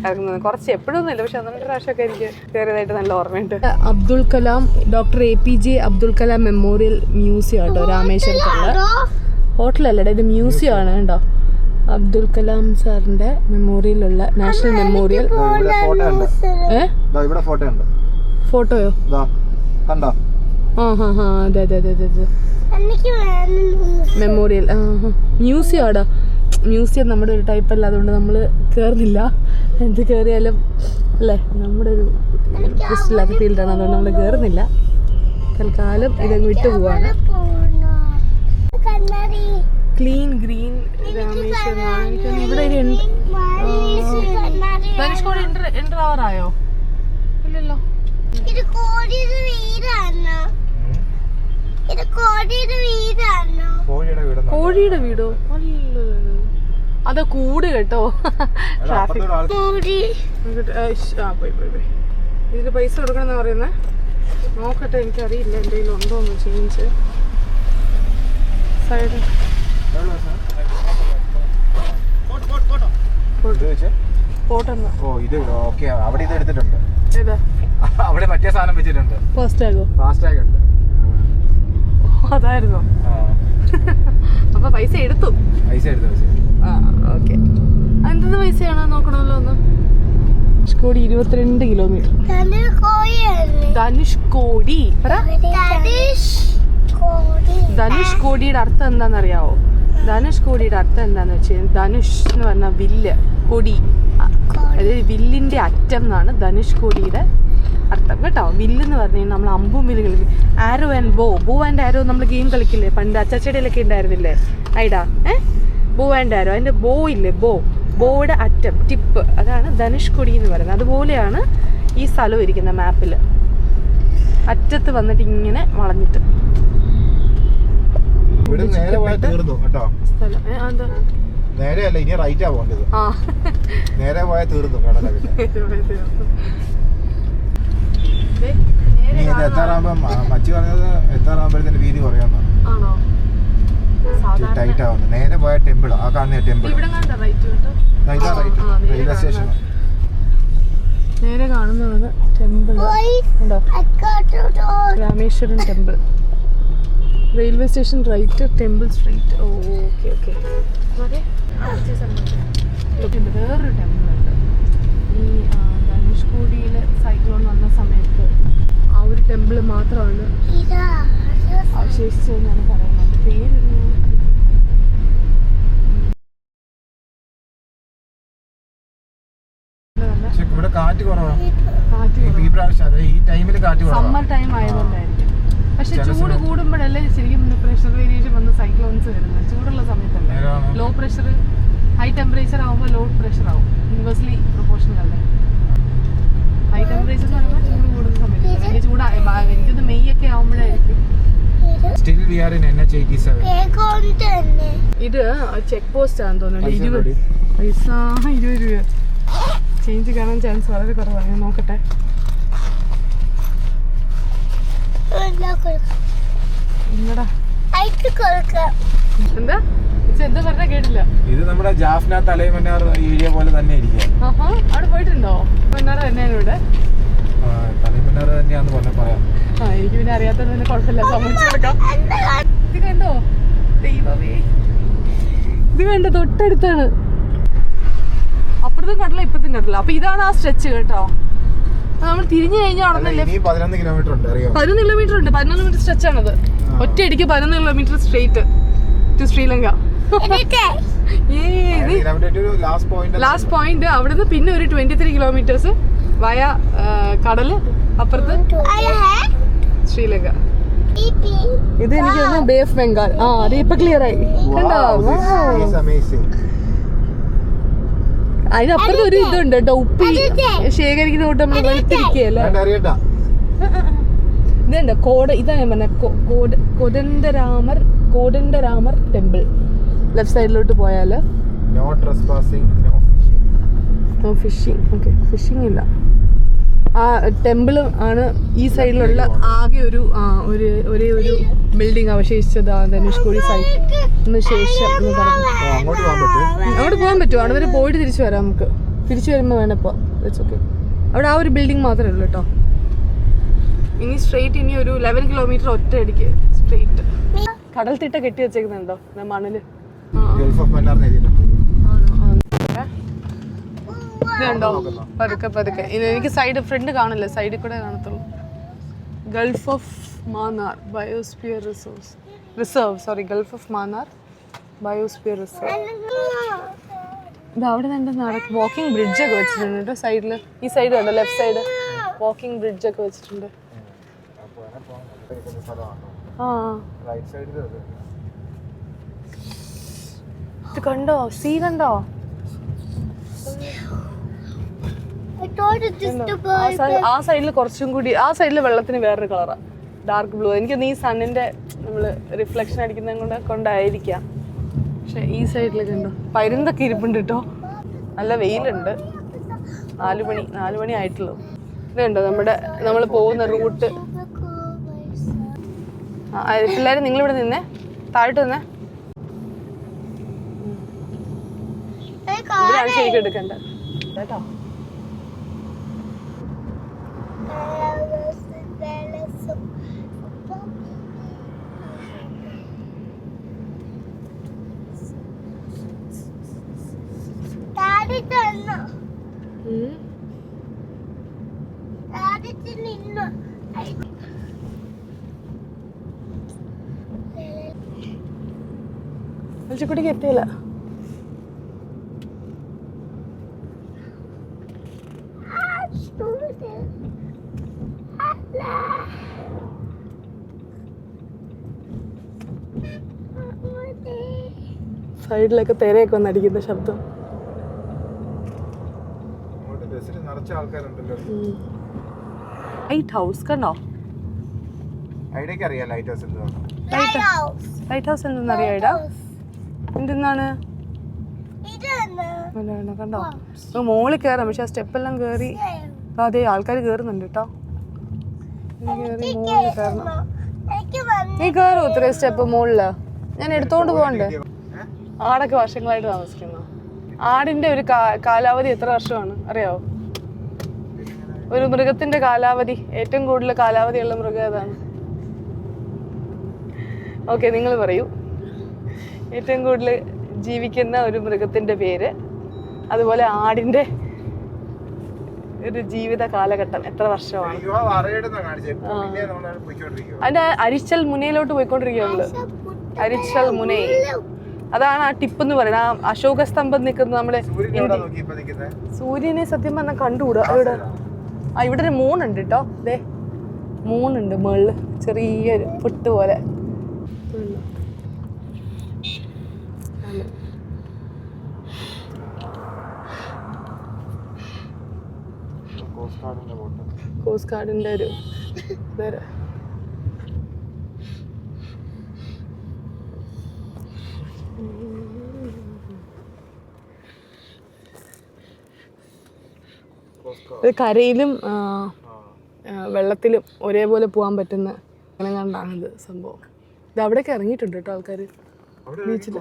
ഇറങ്ങുന്നത് കുറച്ച് എപ്പോഴൊന്നും ഇല്ല, പക്ഷെ 1-2 പ്രാവശ്യമൊക്കെ എനിക്ക് കയറിയതായിട്ട് നല്ല ഓർമ്മയുണ്ട്. Abdul Kalam, doctor APJ Abdul Kalam memorial museum കേട്ടോ, രാമേശ്വരത്തുള്ള. ഹോട്ടലല്ലടാ, ഇത് മ്യൂസിയം ആണ് കേട്ടോ. അബ്ദുൽ കലാം സാറിന്റെ മെമ്മോറിയലുള്ള നാഷണൽ മെമ്മോറിയൽ. ഫോട്ടോയോ? കണ്ടോ? അതെ മെമ്മോറിയൽ മ്യൂസിയം ആടാ. മ്യൂസിയം നമ്മുടെ ഒരു ടൈപ്പ് അല്ല, അതുകൊണ്ട് നമ്മൾ കയറുന്നില്ല. എന്ത് കയറിയാലും അല്ലേ, നമ്മുടെ ഒരു ഇഷ്ടമില്ലാത്ത ഫീൽഡാണ്, അതുകൊണ്ട് നമ്മൾ കയറുന്നില്ല. തൽക്കാലം ഇതങ്ങ് വിട്ടു പോവാണ്. Clean green Rameswaram. എനിക്കൊന്ന് ഇവിടെ ധനുഷ്കോടി എൻ്റർ ആവാറായോ? ഇല്ലല്ലോ. കോഴിയുടെ വീടോ? അല്ല, അത് കൂട് കേട്ടോ. ഇതിന് പൈസ കൊടുക്കണമെന്നാ പറയുന്നത്. നോക്കട്ടെ, എനിക്കറിയില്ല എന്തെങ്കിലും ഉണ്ടോന്ന് ചേഞ്ച്. സൈഡ് അവിടെ ഇത് എടുത്തിട്ടുണ്ട്. അവിടെ മറ്റേ സാധനം വെച്ചിട്ടുണ്ട്. ഫാസ്ടാഗ് ഉണ്ട്. അതായിരുന്നോ? അപ്പൊ പൈസ എടുത്തു. ഓക്കെ. എന്ത് പൈസയാണ് നോക്കണമല്ലോ ഒന്ന്. ധനുഷ്കോടി 22 കിലോമീറ്റർ. ധനുഷ്കോടിയുടെ അർത്ഥം എന്താണെന്നറിയാവോ? ധനുഷ്കോടിയുടെ അർത്ഥം എന്താന്ന് വെച്ചാൽ ധനുഷ് എന്ന് പറഞ്ഞ വില്ല്, കൊടി, അതായത് വില്ലിന്റെ അറ്റം എന്നാണ് ധനുഷ്കോടിയുടെ അർത്ഥം കേട്ടോ. വില്ലെന്ന് പറഞ്ഞു കഴിഞ്ഞാൽ നമ്മൾ അമ്പും വില്ല് കളിക്കും. ആരോ ആൻഡ് ബോ ആൻഡ് ആരോ നമ്മൾ ഗെയിം കളിക്കില്ലേ പണ്ട്, അച്ചാച്ചടിയിലൊക്കെ ഉണ്ടായിരുന്നില്ലേ ഐഡാ? ബോ ആൻഡ് ആരോ, അതിന്റെ ബോ ഇല്ലേ, ബോയുടെ അറ്റം, ടിപ്പ്, അതാണ് ധനുഷ്കോടി എന്ന് പറയുന്നത്. അതുപോലെയാണ് ഈ സ്ഥലം ഇരിക്കുന്ന മാപ്പിൽ, അറ്റത്ത് വന്നിട്ട് ഇങ്ങനെ വളഞ്ഞിട്ട്. നേരെയല്ല, ഇനി റൈറ്റാ പോകേണ്ടത്. ആ നേരെ പോയാൽ തീർന്നു കടലൊക്കെ. ഇനി ഇത് എത്താറാകുമ്പോ മച്ചി പറഞ്ഞത് എത്താറാകുമ്പോഴത്തേന് വീതി കുറയാന്ന്. ആണോ? ടൈറ്റ് ആവുന്നു. നേരെ പോയ ടെമ്പിൾ, ആ കാണുന്ന ടെമ്പിൾ. റെയിൽവേ സ്റ്റേഷൻ നേരെ കാണുന്നതാണ് temple. Rameswaram temple. Railway station right, temple street. Okay okay. വേറൊരു ടെമ്പിൾ ഉണ്ട്. ഈ ധനുഷ്കോടിയിൽ സൈക്ലോൺ വന്ന സമയത്ത് ആ ഒരു ടെമ്പിൾ മാത്രമാണ് അവശേഷിച്ചതെന്നാണ് പറയുന്നത്. പേരൊരു ഇവിടെ കാറ്റ് കുറവാണ്. ഈ പ്രാവശ്യം ഈ ടൈമിൽ കാറ്റ് കുറവാണ്. സമ്മർ ടൈം ആയതുകൊണ്ടായിരിക്കും. പക്ഷെ ചൂട് കൂടുമ്പോഴല്ലേ ശരിക്കും പ്രഷർ വേരിയേഷൻ വന്ന് സൈക്ലോൺസ് വരുന്നത്. ചൂടുള്ള സമയത്തല്ലേ. ലോ പ്രഷർ ഹൈ ടെമ്പറേച്ചർ ആവുമ്പോൾ ലോ പ്രഷർ ആവും. ഇൻവേഴ്സ്ലി പ്രൊപ്പോർഷണൽ അല്ലേ. ഹൈ ടെമ്പറേച്ചർ എന്ന് പറയുമ്പോൾ ചൂട് കൂടുന്ന സമയത്ത്. എനിക്ക് ചൂടാ, എനിക്കൊന്ന് മെയ് ഒക്കെ ആവുമ്പോഴായിരിക്കും. ഇത് ചെക്ക് പോസ്റ്റ് ആണെന്ന് തോന്നുന്നു. 20 പൈസ 20 രൂപ ചേഞ്ച് കാണാൻ ചാൻസ് വളരെ കുറവാണ്. ഞാൻ നോക്കട്ടെ. എന്താ എന്താ പറഞ്ഞാ കേട്ടില്ല. ഇത് നമ്മുടെ ജാഫ്ന തലൈമന്നാർ ഏരിയ പോലെ തന്നെ ഇരിക്കും. അവിടെ പോയിട്ടുണ്ടോ? മന്നാർ തന്നെയാണ് ഇവിടെ. തലൈമന്നാർ തന്നെയാന്ന് പറയാം. എനിക്ക് പിന്നെ അറിയാത്തതിന് കുഴപ്പമില്ല, സമ്മതിച്ചെടുക്കാം. ഇത് കണ്ടോ ദൈവമേ, ഇത് കണ്ടോ തൊട്ടടുത്താണ്. അപ്പുറത്തും കണ്ടില്ല ഇപ്പുറത്തും കണ്ടില്ല. അപ്പൊ ഇതാണ് ആ സ്ട്രെച്ച് കേട്ടോ. നമ്മൾ തിരിഞ്ഞു കഴിഞ്ഞാൽ 11 കിലോമീറ്റർ ഉണ്ട്. 11 കിലോമീറ്റർ ഉണ്ട്. 11 കിലോമീറ്റർ സ്ട്രെച്ച് ആണത്. ഒറ്റയടിക്ക് 11 kilometre straight to Sri Lanka. Last point. അവിടുന്ന് പിന്നെ ഒരു 23 കിലോമീറ്റേഴ്സ് വയ കടല് അപ്പുറത്ത് ശ്രീലങ്ക. ഇത് എനിക്ക് തോന്നുന്നു ബേ ഓഫ് ബംഗാൾ. ആ അത് ഇപ്പൊ ക്ലിയർ ആയി കണ്ടോ. അതിനപ്പുറത്ത് ഒരു ഇതുണ്ട് കേട്ടോ, ഉപ്പി ശേഖരിക്കുന്ന കൂട്ടം നമ്മൾ വെളുത്തിരിക്കുകയല്ലേ. ഇതുണ്ട് കോട. ഇതാണ് ഞാൻ പറഞ്ഞ കോദണ്ഡരാമർ ടെമ്പിൾ. ലെഫ്റ്റ് സൈഡിലോട്ട് പോയാല് നോ ഫിഷിംഗ്. ഓക്കെ, ഫിഷിംഗ് ഇല്ല. ആ ടെമ്പിളും ആണ് ഈ സൈഡിലുള്ള ആകെ ഒരേ ഒരു ബിൽഡിംഗ് അവശേഷിച്ചത്. ധനുഷ്കോടി സൈറ്റിന് ശേഷം എന്ന് പറഞ്ഞു. അങ്ങോട്ട് പോകാൻ പറ്റുമോ? അവിടെ വരെ പോയിട്ട് തിരിച്ചു വരാം നമുക്ക്. തിരിച്ചു വരുമ്പോൾ വേണപ്പോൾ ഇറ്റ്സ് ഓക്കെ. അവിടെ ആ ഒരു ബിൽഡിംഗ് മാത്രമേ ഉള്ളൂ കേട്ടോ. ഇനി സ്ട്രെയിറ്റ് ഇനി ഒരു 11 കിലോമീറ്റർ ഒറ്റയടിക്ക് സ്ട്രെയിറ്റ്. കടൽ തിട്ട കെട്ടി വെച്ചേക്കുന്നുണ്ടോ മണല്? ഇതുണ്ടോ? പതുക്കെ പതുക്കെ. എനിക്ക് സൈഡ് ഫ്രണ്ട് കാണില്ല, സൈഡിൽ കൂടെ കാണത്തുള്ളൂ. Gulf of Mannar biosphere reserve. Gulf of Mannar biosphere reserve. ഇത് അവിടെ നിന്ന് വാക്കിംഗ് ബ്രിഡ്ജ് ഒക്കെ വെച്ചിട്ടുണ്ട് കേട്ടോ സൈഡിൽ. ഈ സൈഡ് കണ്ടോ, ലെഫ്റ്റ് സൈഡ് വാക്കിംഗ് ബ്രിഡ്ജ് ഒക്കെ വെച്ചിട്ടുണ്ട്. ഇത് കണ്ടോ, സീ കണ്ടോ? ആ സൈഡിൽ കുറച്ചും കൂടി, ആ സൈഡിൽ വെള്ളത്തിന് വേറൊരു കളറാ, ഡാർക്ക് ബ്ലൂ. എനിക്കൊന്ന് ഈ സണ്ണിന്റെ നമ്മള് റിഫ്ലക്ഷൻ അടിക്കുന്നത് കൊണ്ടായിരിക്കാം. പക്ഷെ ഈ സൈഡിൽ കണ്ടോ പരുന്തൊക്കെ ഇരിപ്പുണ്ട് കേട്ടോ. നല്ല വെയിലുണ്ട്. 4 മണി ആയിട്ടുള്ളൂ. ഇതുണ്ടോ നമ്മൾ പോകുന്ന റൂട്ട്. പിള്ളേർ നിങ്ങളിവിടെ നിന്നേ, താഴോട്ട് നിന്നേ. ഇവിടെയാണ് ശരിക്കും എടുക്കേണ്ടത് കേട്ടോ. കുട്ടിക്ക് എത്തിയില്ല. സൈഡിലൊക്കെ തിരയൊക്കെ വന്ന് അടിക്കുന്ന ശബ്ദം. ലൈറ്റ് ഹൗസ് കണ്ടോ? ലൈറ്റ് ഹൗസ് എന്തെന്നറിയാ? എന്തെന്നാണ് കണ്ടോ മോളിൽ കയറാം, പക്ഷെ ആ സ്റ്റെപ്പെല്ലാം കയറി അതെ ആൾക്കാർ കയറുന്നുണ്ട് കേട്ടോ. കയറി മുകളിൽ കയറണം. നീ കയറും ഇത്രയും സ്റ്റെപ്പ് മുകളില്? ഞാൻ എടുത്തോണ്ട് പോകണ്ടേ? ആടൊക്കെ വർഷങ്ങളായിട്ട് താമസിക്കുന്നു. ആടിന്റെ ഒരു കാലാവധി എത്ര വർഷമാണ് അറിയാവോ? ഒരു മൃഗത്തിന്റെ കാലാവധി, ഏറ്റവും കൂടുതൽ കാലാവധിയുള്ള മൃഗം ഏതാണ്? ഓക്കെ, നിങ്ങൾ പറയൂ. ഏറ്റവും കൂടുതൽ ജീവിക്കുന്ന ഒരു മൃഗത്തിന്റെ പേര്, അതുപോലെ ആടിന്റെ ഒരു ജീവിത കാലഘട്ടം എത്ര വർഷമാണ്? അതിന്റെ അരിച്ചൽ മുനയിലോട്ട് പോയിക്കൊണ്ടിരിക്കുകയുള്ളു. അരിച്ചൽ മുനൈ, അതാണ് ആ ടിപ്പ് എന്ന് പറയുന്നത്. ആ അശോക സ്തംഭം നിൽക്കുന്നത് നമ്മുടെ സൂര്യനെ സത്യം പറഞ്ഞാൽ കണ്ടുകൂടാ. ഇവിടെ ഒരു മൂണുണ്ട് കേട്ടോ. ദേ മൂണുണ്ട് മുകളില്, ചെറിയൊരു പൊട്ട് പോലെ. കോസ്റ്റ് ഗാർഡിന്റെ ഒരു കരയിലും വെള്ളത്തിലും ഒരേപോലെ പോകാൻ പറ്റുന്ന അങ്ങനെ കണ്ടാണിത് സംഭവം. ഇത് അവിടേക്ക് ഇറങ്ങിയിട്ടുണ്ട് കേട്ടോ ആൾക്കാർ ബീച്ചിൽ.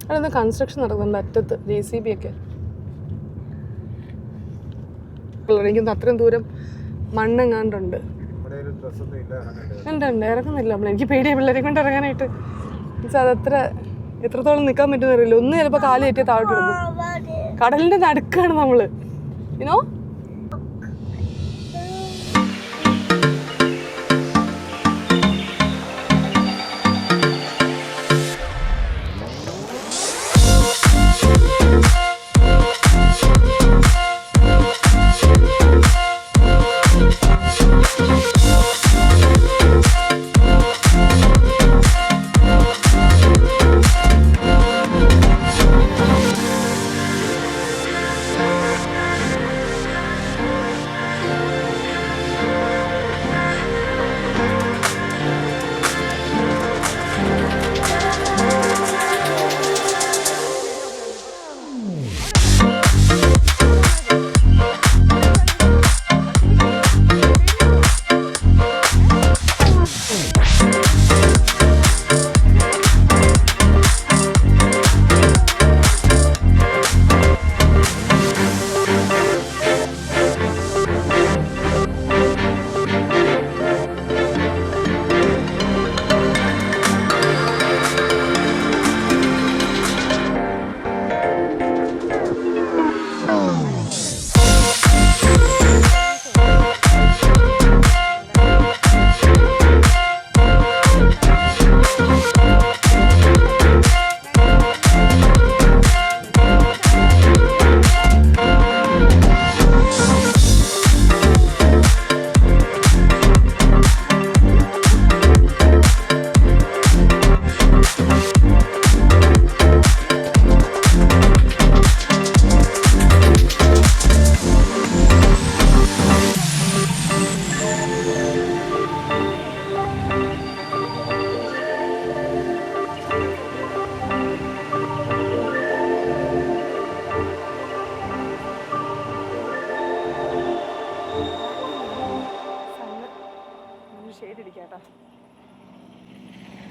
അതെന്താ കൺസ്ട്രക്ഷൻ നടക്കുന്നുണ്ട് അറ്റത്ത്, JCB ഒക്കെ. എനിക്കൊന്ന് അത്രയും ദൂരം മണ്ണെങ്ങാണ്ടുണ്ട്. ഉണ്ട് ഇറങ്ങുന്നില്ല നമ്മൾ. എനിക്ക് പേടിയാണ് പിള്ളേരെ കൊണ്ട് ഇറങ്ങാനായിട്ട്. അതത്ര എത്രത്തോളം നിൽക്കാൻ പറ്റുന്ന അറിയില്ല. ഒന്ന് ചിലപ്പോൾ കാല് കയറ്റിയ താഴോട്ട് എടുക്കും. കടലിന്റെ നടുക്കാണ് നമ്മള്, യുനോ.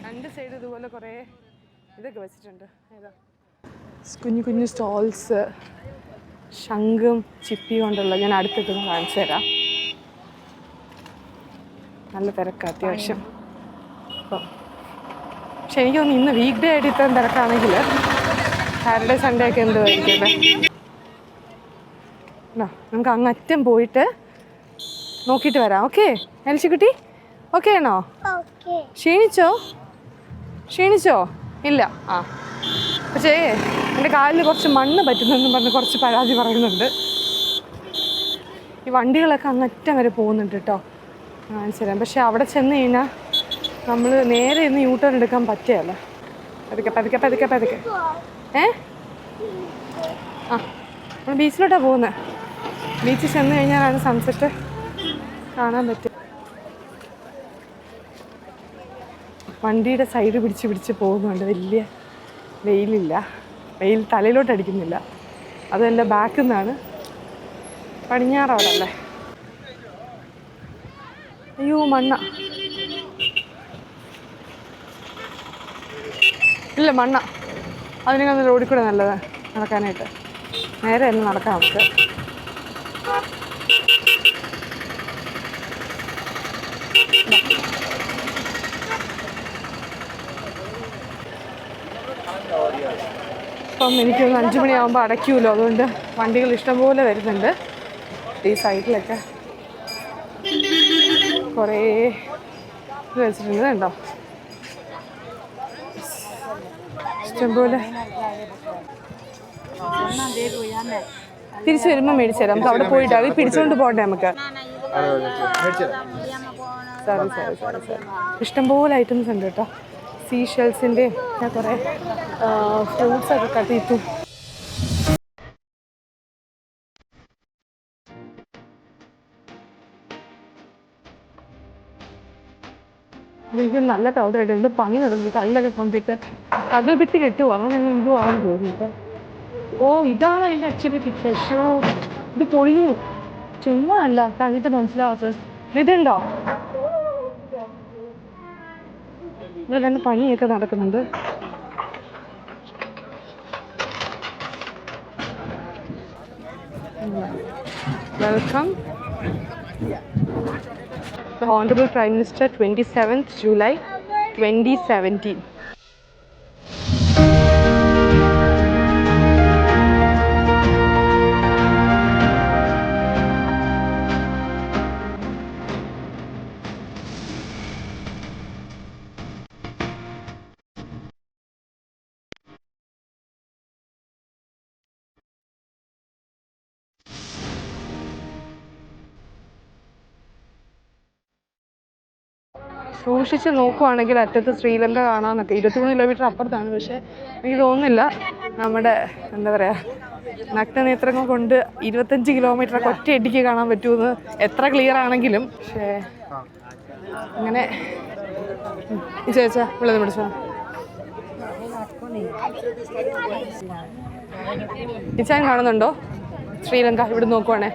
രണ്ട് സൈഡ് ഇതുപോലെ കുറേ ഇതൊക്കെ വെച്ചിട്ടുണ്ട്. ഏതാ കുഞ്ഞു കുഞ്ഞു സ്റ്റോൾസ്, ശംഖും ചിപ്പി കൊണ്ടുള്ള. ഞാൻ അടുത്തെത്തുന്ന കാണിച്ചു തരാം. നല്ല തിരക്കാണ് അത്യാവശ്യം. അപ്പോൾ പക്ഷെ എനിക്ക് തോന്നുന്നു ഇന്ന് വീക്ക് ഡേ ആയിട്ട് ഇത്രയും തിരക്കാണെങ്കിൽ സാറ്റർഡേ സൺഡേ ഒക്കെ എന്തോ ആയിരിക്കട്ടെ. നമുക്ക് അങ്ങറ്റം പോയിട്ട് നോക്കിയിട്ട് വരാം. ഓക്കെ എൽച്ചിക്കുട്ടി, ഓക്കെ ആണോ? ക്ഷീണിച്ചോ? ഇല്ല. ആ പക്ഷേ എൻ്റെ കാലിൽ കുറച്ച് മണ്ണ് പറ്റുന്നെന്ന് പറഞ്ഞ് കുറച്ച് പരാതി പറയുന്നുണ്ട്. ഈ വണ്ടികളൊക്കെ അങ്ങറ്റം വരെ പോകുന്നുണ്ട് കേട്ടോ. കാണിച്ചു തരാം. പക്ഷെ അവിടെ ചെന്ന് കഴിഞ്ഞാൽ നമ്മൾ നേരെ ഇന്ന് യൂട്ടേൺ എടുക്കാൻ പറ്റുകയല്ല. പതുക്കെ ആ നമ്മൾ ബീച്ചിലോട്ടാണ് പോകുന്നത്. ബീച്ചിൽ ചെന്ന് കഴിഞ്ഞാലാണ് സൺസെറ്റ് കാണാൻ പറ്റും. വണ്ടിയുടെ സൈഡ് പിടിച്ച് പോകുന്നുണ്ട്. വലിയ വെയിലില്ല, വെയിൽ തലയിലോട്ട് അടിക്കുന്നില്ല. അതല്ല ബാക്കിൽ നിന്നാണ്. പടിഞ്ഞാറോടല്ലേ. അയ്യോ മണ്ണ, ഇല്ല മണ്ണ. അതിനൊക്കെ റോഡിൽ കൂടെ നല്ലത് നടക്കാനായിട്ട്. നേരെ തന്നെ നടക്കാം നമുക്ക്. അപ്പം എനിക്കൊന്ന് 5 മണിയാകുമ്പോൾ അടയ്ക്കുമല്ലോ, അതുകൊണ്ട് വണ്ടികൾ ഇഷ്ടംപോലെ വരുന്നുണ്ട്. ഈ സൈഡിലൊക്കെ കുറേ വെച്ചിട്ടുണ്ട് കണ്ടോ, ഇഷ്ടംപോലെ. തിരിച്ചു വരുമ്പോൾ മേടിച്ചു തരാം. നമുക്ക് അവിടെ പോയിട്ട് അത് പിടിച്ചുകൊണ്ട് പോകണ്ടേ നമുക്ക്. സോറി. ഇഷ്ടംപോലെ ഐറ്റംസ് ഉണ്ട് കേട്ടോ. സീ ഷെൽസിൻ്റെ കുറേ ഫ്രൂട്ട്സൊക്കെ കട്ട് ചെയ്തു. എനിക്ക് നല്ല കൗതായിട്ട് എന്ത് പണി നടന്നു. കല്ലൊക്കെ കൊണ്ടിട്ട് കടൽ ഭിത്തി കെട്ടുമോ അങ്ങനെ എന്തോ ആണെന്ന് തോന്നിയിട്ട്. ഓ ഇതാണ് അതിൻ്റെ ആക്ച്വലി ഫിക്സേഷൻ. ഇത് പൊളിഞ്ഞു, ചുമ്മാ അല്ല കണ്ടിട്ട് മനസ്സിലാവാത്തത്. ഇതുണ്ടോ, ഇതിലെന്നെ പണിയൊക്കെ നടക്കുന്നുണ്ട്. Welcome The Honorable Prime Minister, 27th July 2017. സൂക്ഷിച്ച് നോക്കുവാണെങ്കിൽ അറ്റത്ത് ശ്രീലങ്ക കാണാമെന്നൊക്കെ. 23 കിലോമീറ്റർ അപ്പുറത്താണ്. പക്ഷേ എനിക്ക് തോന്നുന്നില്ല നമ്മുടെ എന്താ പറയുക നഗ്നനേത്രങ്ങൾ കൊണ്ട് 25 കിലോമീറ്ററൊക്കെ ഒറ്റയടിക്ക് കാണാൻ പറ്റുമെന്ന്, എത്ര ക്ലിയർ ആണെങ്കിലും. പക്ഷേ അങ്ങനെ ചേച്ചാ വെള്ളം പിടിച്ചോ. ഇച്ചാൻ കാണുന്നുണ്ടോ ശ്രീലങ്ക? ഇവിടെ നോക്കുവാണേ.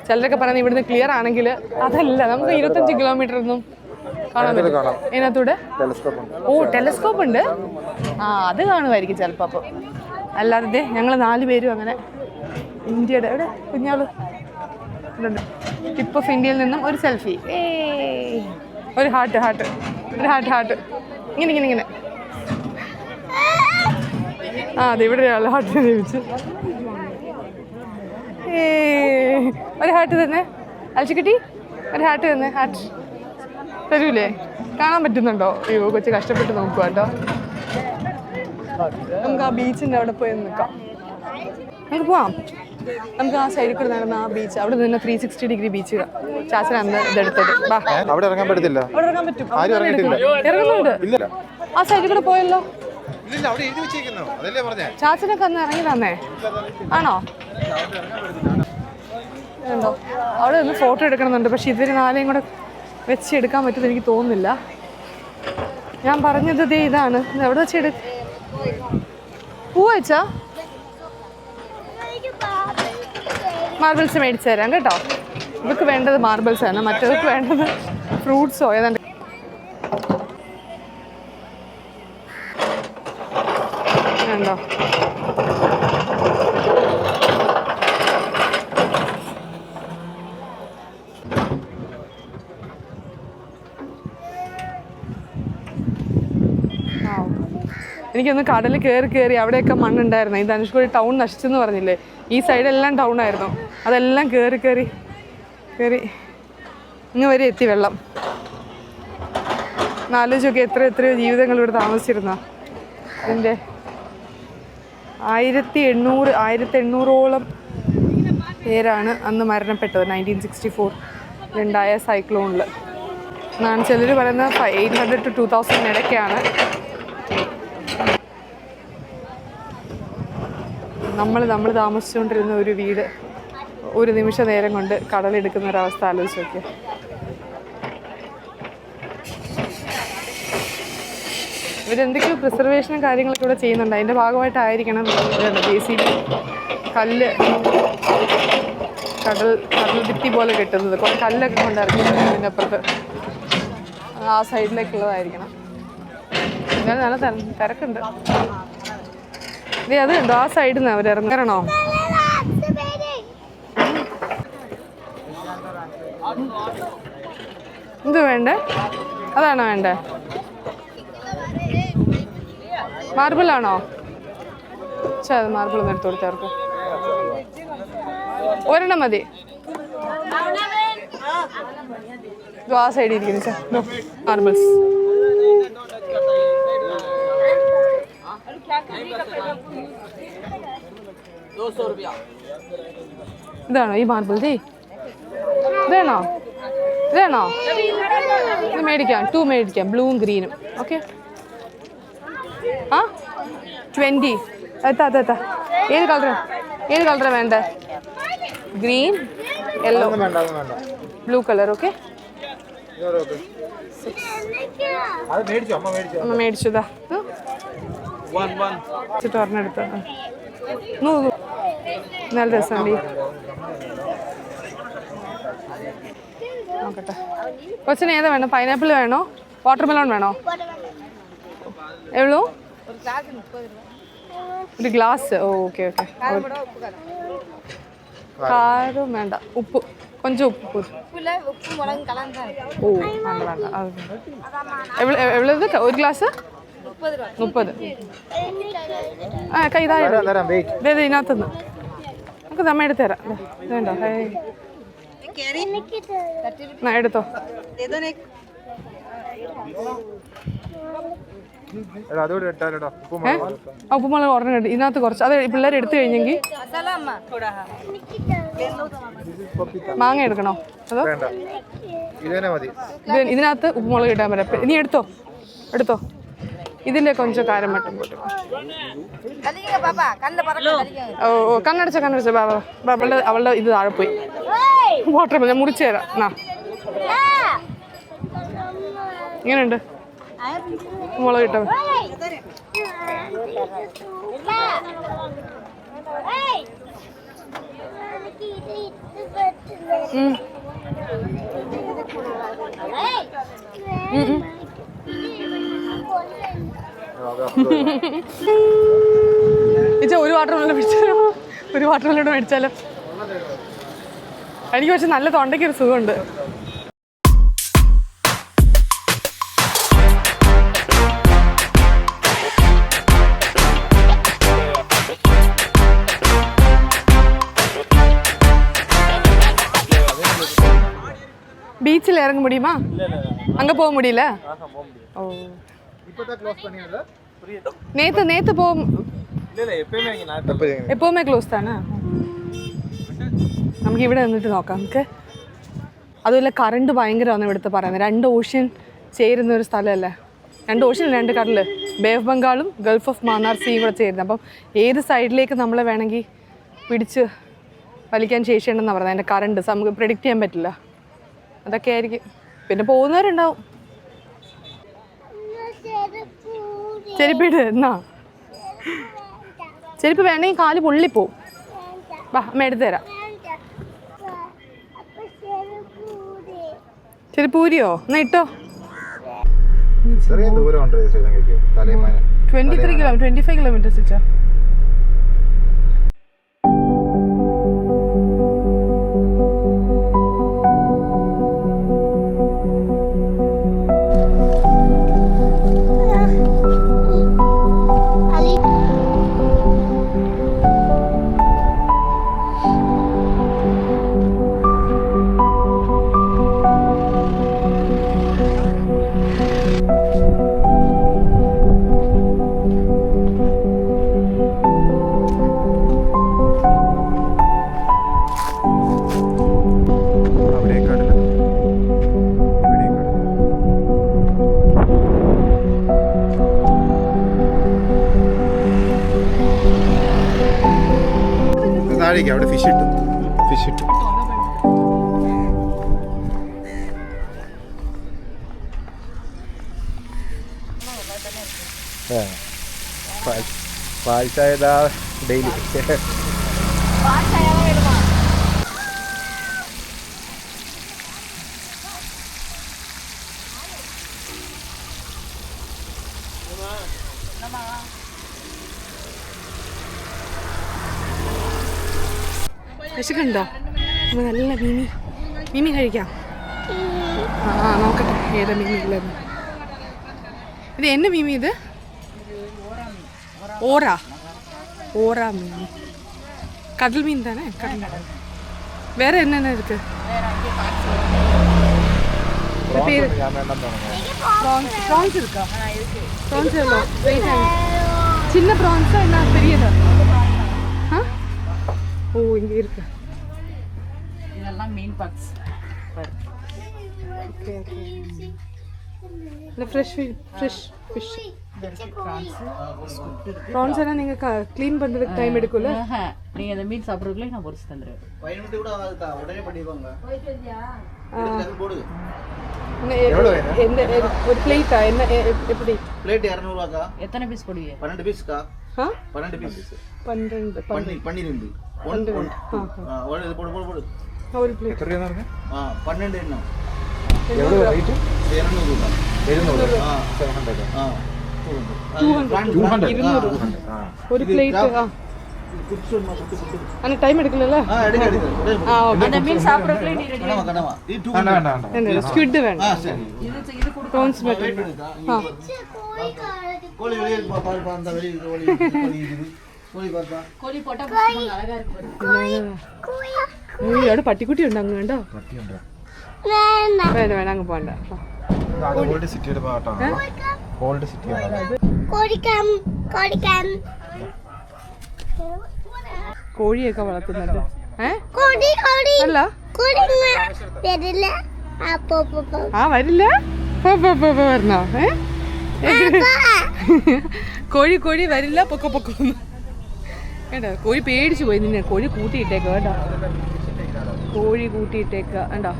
ചിലരൊക്കെ പറയുന്നത് ഇവിടുന്ന് ക്ലിയർ ആണെങ്കിൽ അതല്ല, നമുക്ക് 25 കിലോമീറ്റർ ഒന്നും കാണാൻ പറ്റും. ഇതിനകത്തൂടെ ഓ ടെലസ്കോപ്പ് ഉണ്ട്. ആ അത് കാണുമായിരിക്കും ചിലപ്പോൾ. അപ്പോൾ അല്ലാതെ ഞങ്ങൾ 4 പേരും അങ്ങനെ ഇന്ത്യയുടെ എവിടെ കുഞ്ഞാള് ടിപ്പ് ഓഫ് ഇന്ത്യയിൽ നിന്നും ഒരു സെൽഫി. ഒരു ഹാർട്ട് ഇങ്ങനെ. ആ അതെ, ഇവിടെ ഒരാൾ ഹാർട്ട് ലഭിച്ചു. ഒരു ഹാർട്ട് തന്നെ അലച്ചിക്കിട്ടി. ഒരു ഹാർട്ട് തന്നെ. ഹാർട്ട് തരൂലേ? കാണാൻ പറ്റുന്നുണ്ടോ? അയ്യോ കൊച്ചു കഷ്ടപ്പെട്ട് നോക്കുക കേട്ടോ. നമുക്ക് ആ ബീച്ചിൻ്റെ അവിടെ പോയി നിൽക്കാം. നമുക്ക് പോവാം. നമുക്ക് ആ സൈഡിൽ കൂടെ നടന്ന ആ ബീച്ച്, അവിടെ നിന്ന് 360 ഡിഗ്രി ബീച്ച് ചാച്ചൻ അന്ന് ഇതെടുത്തത്. അവിടെ ഇറങ്ങാൻ പറ്റത്തില്ല. അവിടെ ഇറങ്ങാൻ പറ്റും. ഇറങ്ങുന്നുണ്ട്. ആ സൈഡിൽ കൂടെ പോയല്ലോ. ചാച്ചനൊക്കെ അന്ന് ഇറങ്ങി തന്നേ ആണോ? ഉണ്ടോ? അവിടെ നിന്ന് ഫോട്ടോ എടുക്കണമെന്നുണ്ട്. പക്ഷെ ഇവർ 4 കൂടെ വെച്ച് എടുക്കാൻ പറ്റുമെന്ന് എനിക്ക് തോന്നുന്നില്ല. ഞാൻ പറഞ്ഞത് ദേ ഇതാണ്. എവിടെ വെച്ച് പൂ വെച്ചാ മാർബിൾസ് മേടിച്ചു തരാം കേട്ടോ. ഇവർക്ക് വേണ്ടത് മാർബിൾസ് ആണ്, മറ്റവർക്ക് വേണ്ടത് ഫ്രൂട്ട്സോ ഏതാണ്ട്. ഉണ്ടോ? എനിക്കൊന്ന് കടൽ കയറി അവിടെയൊക്കെ മണ്ണുണ്ടായിരുന്നു. ഈ ധനുഷ്കോടി ടൗൺ നശിച്ചെന്ന് പറഞ്ഞില്ലേ, ഈ സൈഡെല്ലാം ടൗൺ ആയിരുന്നു. അതെല്ലാം കയറി ഇങ്ങ് വരെ എത്തി വെള്ളം. ആലോചിച്ചൊക്കെ എത്രയോ ജീവിതങ്ങൾ ഇവിടെ താമസിച്ചിരുന്ന. ഇതിൻ്റെ 1800ഓളം പേരാണ് അന്ന് മരണപ്പെട്ടത് 1964 സൈക്ലോണിൽ എന്നാണ് ചിലർ പറയുന്നത്. 800 to 2000 ഇടയ്ക്കാണ്. നമ്മൾ താമസിച്ചുകൊണ്ടിരുന്ന ഒരു വീട് ഒരു നിമിഷ നേരം കൊണ്ട് കടലെടുക്കുന്ന ഒരവസ്ഥ ആലോചിച്ച് നോക്കിയാൽ. ഇവരെന്തൊക്കെയോ പ്രിസർവേഷനും കാര്യങ്ങളൊക്കെ ഇവിടെ ചെയ്യുന്നുണ്ട്. അതിൻ്റെ ഭാഗമായിട്ടായിരിക്കണം JCB കല്ല് കടൽ ഭിത്തി പോലെ കെട്ടുന്നത്. കുറേ കല്ലൊക്കെ കൊണ്ടിറങ്ങിയിട്ടുണ്ട് ഇതിൻ്റെ അപ്പുറത്ത്. ആ സൈഡിലേക്കുള്ളതായിരിക്കണം. എന്നാലും നല്ല തിരക്കുണ്ട്. അത് കണ്ടോ, ആ സൈഡിൽ നിന്ന് അവർ ഇറങ്ങണോ? എന്ത് വേണ്ടേ? അതാണോ വേണ്ടേ? മാർബിളാണോ? അത് മാർബിൾ ഒന്ന് എടുത്തു കൊടുത്തവർക്ക്. ഒരെണ്ണം മതി. ആ സൈഡിൽ ഇരിക്കുന്നു മാർബിൾസ്. ഇതാണോ ഈ മാർബിൾ? ഇതാണോ ഇതാണോ? ഇത് മേടിക്കാം. 2 മേടിക്കാം, ബ്ലൂവും ഗ്രീനും. ഓക്കെ. ആ 20. എത്താ ഏത് കളറാണ് വേണ്ടേ? Green, yellow, blue colour. Okay. അമ്മ മേടിച്ചതാ. ഒരെണ്ണെടുത്ത നല്ല രസമുണ്ട്. നോക്കട്ടെ. കൊച്ചിന് ഏതാ വേണം? പൈനാപ്പിൾ വേണോ? വാട്ടർമെലോൺ വേണോ? എവ്വളോ? ഒരു ഗ്ലാസ്. Okay okay. കാരം വേണ്ട. ഉപ്പ് കൊഞ്ചം ഉപ്പ്. ഓ വേണ്ട വേണ്ട. എവ്വളത്? ഒരു ഗ്ലാസ് 30. ആ ഇതാ ഇതിനകത്തുനിന്ന് നമുക്ക് നമ്മ എടുത്തു തരാം. വേണ്ട എടുത്തോ. ഉപ്പുമുളക് ഒരെണ്ണം എടുത്ത് ഇതിനകത്ത് കുറച്ച്. അത് പിള്ളേർ എടുത്തു കഴിഞ്ഞെങ്കിൽ മാങ്ങ എടുക്കണോ? അതോ ഇതിനകത്ത് ഉപ്പുമുളക് ഇടാൻ പറ്റാം. നീ എടുത്തോ. ഇതിൻ്റെ കൊഞ്ചം കാരം മട്ടും പോട്ട്. ഓ കണ്ണടച്ച ബാബ അവളുടെ ഇത് താഴെ പോയി. വാട്ടർ ഞാൻ മുറിച്ചു തരാം. ഇങ്ങനെയുണ്ട് മുളക് ഇട്ടോ. ഒരു വാട്ടർ മെലൺ മേടിച്ചാലോ? ഒരു വാട്ടർ മെലൺ മേടിച്ചാലോ? എനിക്ക് പക്ഷെ നല്ല തൊണ്ടയ്ക്കൊരു സുഖമുണ്ട്. பீச்சில் இறங்க முடியுமா? அங்கே போக முடியல. ஓ நேற்று போ எப்போவுமே க்ளோஸ் தானே. നമുക്ക് ഇവിടെ നിന്നിട്ട് നോക്കാം. നമുക്ക് അതുമല്ല കറണ്ട് ഭയങ്കരമാണ് ഇവിടുത്തെ പറയുന്നത്. 2 ഓഷ്യൻ ചേരുന്ന ഒരു സ്ഥലമല്ലേ. 2 ഓഷ്യൻ 2 കടൽ, ബേ ഓഫ് ബംഗാളും ഗൾഫ് ഓഫ് മാന്നാർ സീയും കൂടെ ചേരുന്നത്. അപ്പം ഏത് സൈഡിലേക്ക് നമ്മളെ വേണമെങ്കിൽ പിടിച്ച് വലിക്കാൻ ശേഷിയുണ്ടെന്നാണ് പറയുന്നത്. അതിൻ്റെ കറണ്ട് നമുക്ക് പ്രെഡിക്റ്റ് ചെയ്യാൻ പറ്റില്ല. അതൊക്കെ ആയിരിക്കും. പിന്നെ പോകുന്നവരുണ്ടാവും. ചെരുപ്പിട് എന്നാ. ചെരുപ്പ് വേണമെങ്കിൽ കാല് പൊള്ളിപ്പോവും. വാ അമ്മ എടുത്തു തരാം. ചെരുപ്പൂരിയോ? എന്നാ ഇട്ടോ. 23 കിലോമീറ്റർ 25 കിലോമീറ്റേഴ്സ് ഇച്ചാ. അവിടെ ഫിഷ് കഴിച്ചിട്ട് പാൽച്ചായ ഡെയിലി വിശക്കുണ്ടോ? നല്ല മീമി കഴിക്കാം. നോക്കട്ടെ ഏതാ മീമി ഉള്ളത്. ഇത് എന്നെ മീമി ഇത് ഓറ മീൻ, കടൽ മീൻ தானே? കടൽ. വേറെ என்னென்ன இருக்கு? ப்ரான்ஸ் இருக்கா? ப்ரான்ஸ் எவ்வளோ? சின்ன ப்ரான்ஸா என்ன பெரியதா? ஓ இங்கே இருக்கு. இதெல்லாம் மீன் பாக்ஸ். Okay okay. இந்த ஃப்ரெஷ் ஃபிஷ் ப்ரான்ஸ் எல்லாம் நீங்க க்ளீன் பண்றதுக்கு டைம் எடுக்கும்ல? நீங்க அந்த மீன் சாப்பிடுறதுக்குள்ள நான் பொரிச்சு தந்துருவேன். 5 நிமிஷம் கூட ஆகாதுடா, உடனே பண்ணிடுவாங்க. இதுல போடு. என்ன ஒரு பிளேட்டா? என்ன எப்படி பிளேட் 200 ரூபாய்க்கா? எத்தனை பீஸ் போடுவீங்க? 12 பீஸ்க்கா? 12 பீஸ். 12 12 ஒரு இது போடு ஒரு பிளேட் എത്ര രൂപയാണ് പറഞ്ഞത്? 12 എണ്ണം. എவ்வளவு റേറ്റ്? 200 രൂപ. 200. 700. 200. ഒരു പ്ലേറ്റ്. അന്ന ടൈം എടുക്കില്ലല്ലോ? அந்த மீன் சாப்பிடுறதுக்குள்ள நீ ரெடி கனவா இது 200. ஸ்குவிட் வேணும். இது கொடுத்து ப்ரான்ஸ் மட்டும். கோழி வெளிய பால் பாந்த வெளிய கோழி கோழி பார்த்தா கோழி போட்டா அழகா இருக்கு. അവിടെ പട്ടിക്കുട്ടി ഉണ്ട്. അങ്ങ് കണ്ടോ? പട്ടിയുണ്ടോ? വേണ്ട അങ്ങ് പോണ്ട. ഓൾഡ് സിറ്റിയുടെ ഭാഗത്താണ്. ഓൾഡ് സിറ്റിയാണ്. കോഴിയൊക്കെ വളർത്തുന്നുണ്ട്. അല്ല വരില്ല. വരണോ? കോഴി വരില്ല. പൊക്കോ കേട്ടോ. കോഴി പേടിച്ചു പോയി നിന്നെ. കോഴി കൂട്ടിയിട്ടേക്ക കേട്ടോ. കോഴി കൂട്ടിയിട്ടേക്ക കണ്ടോ.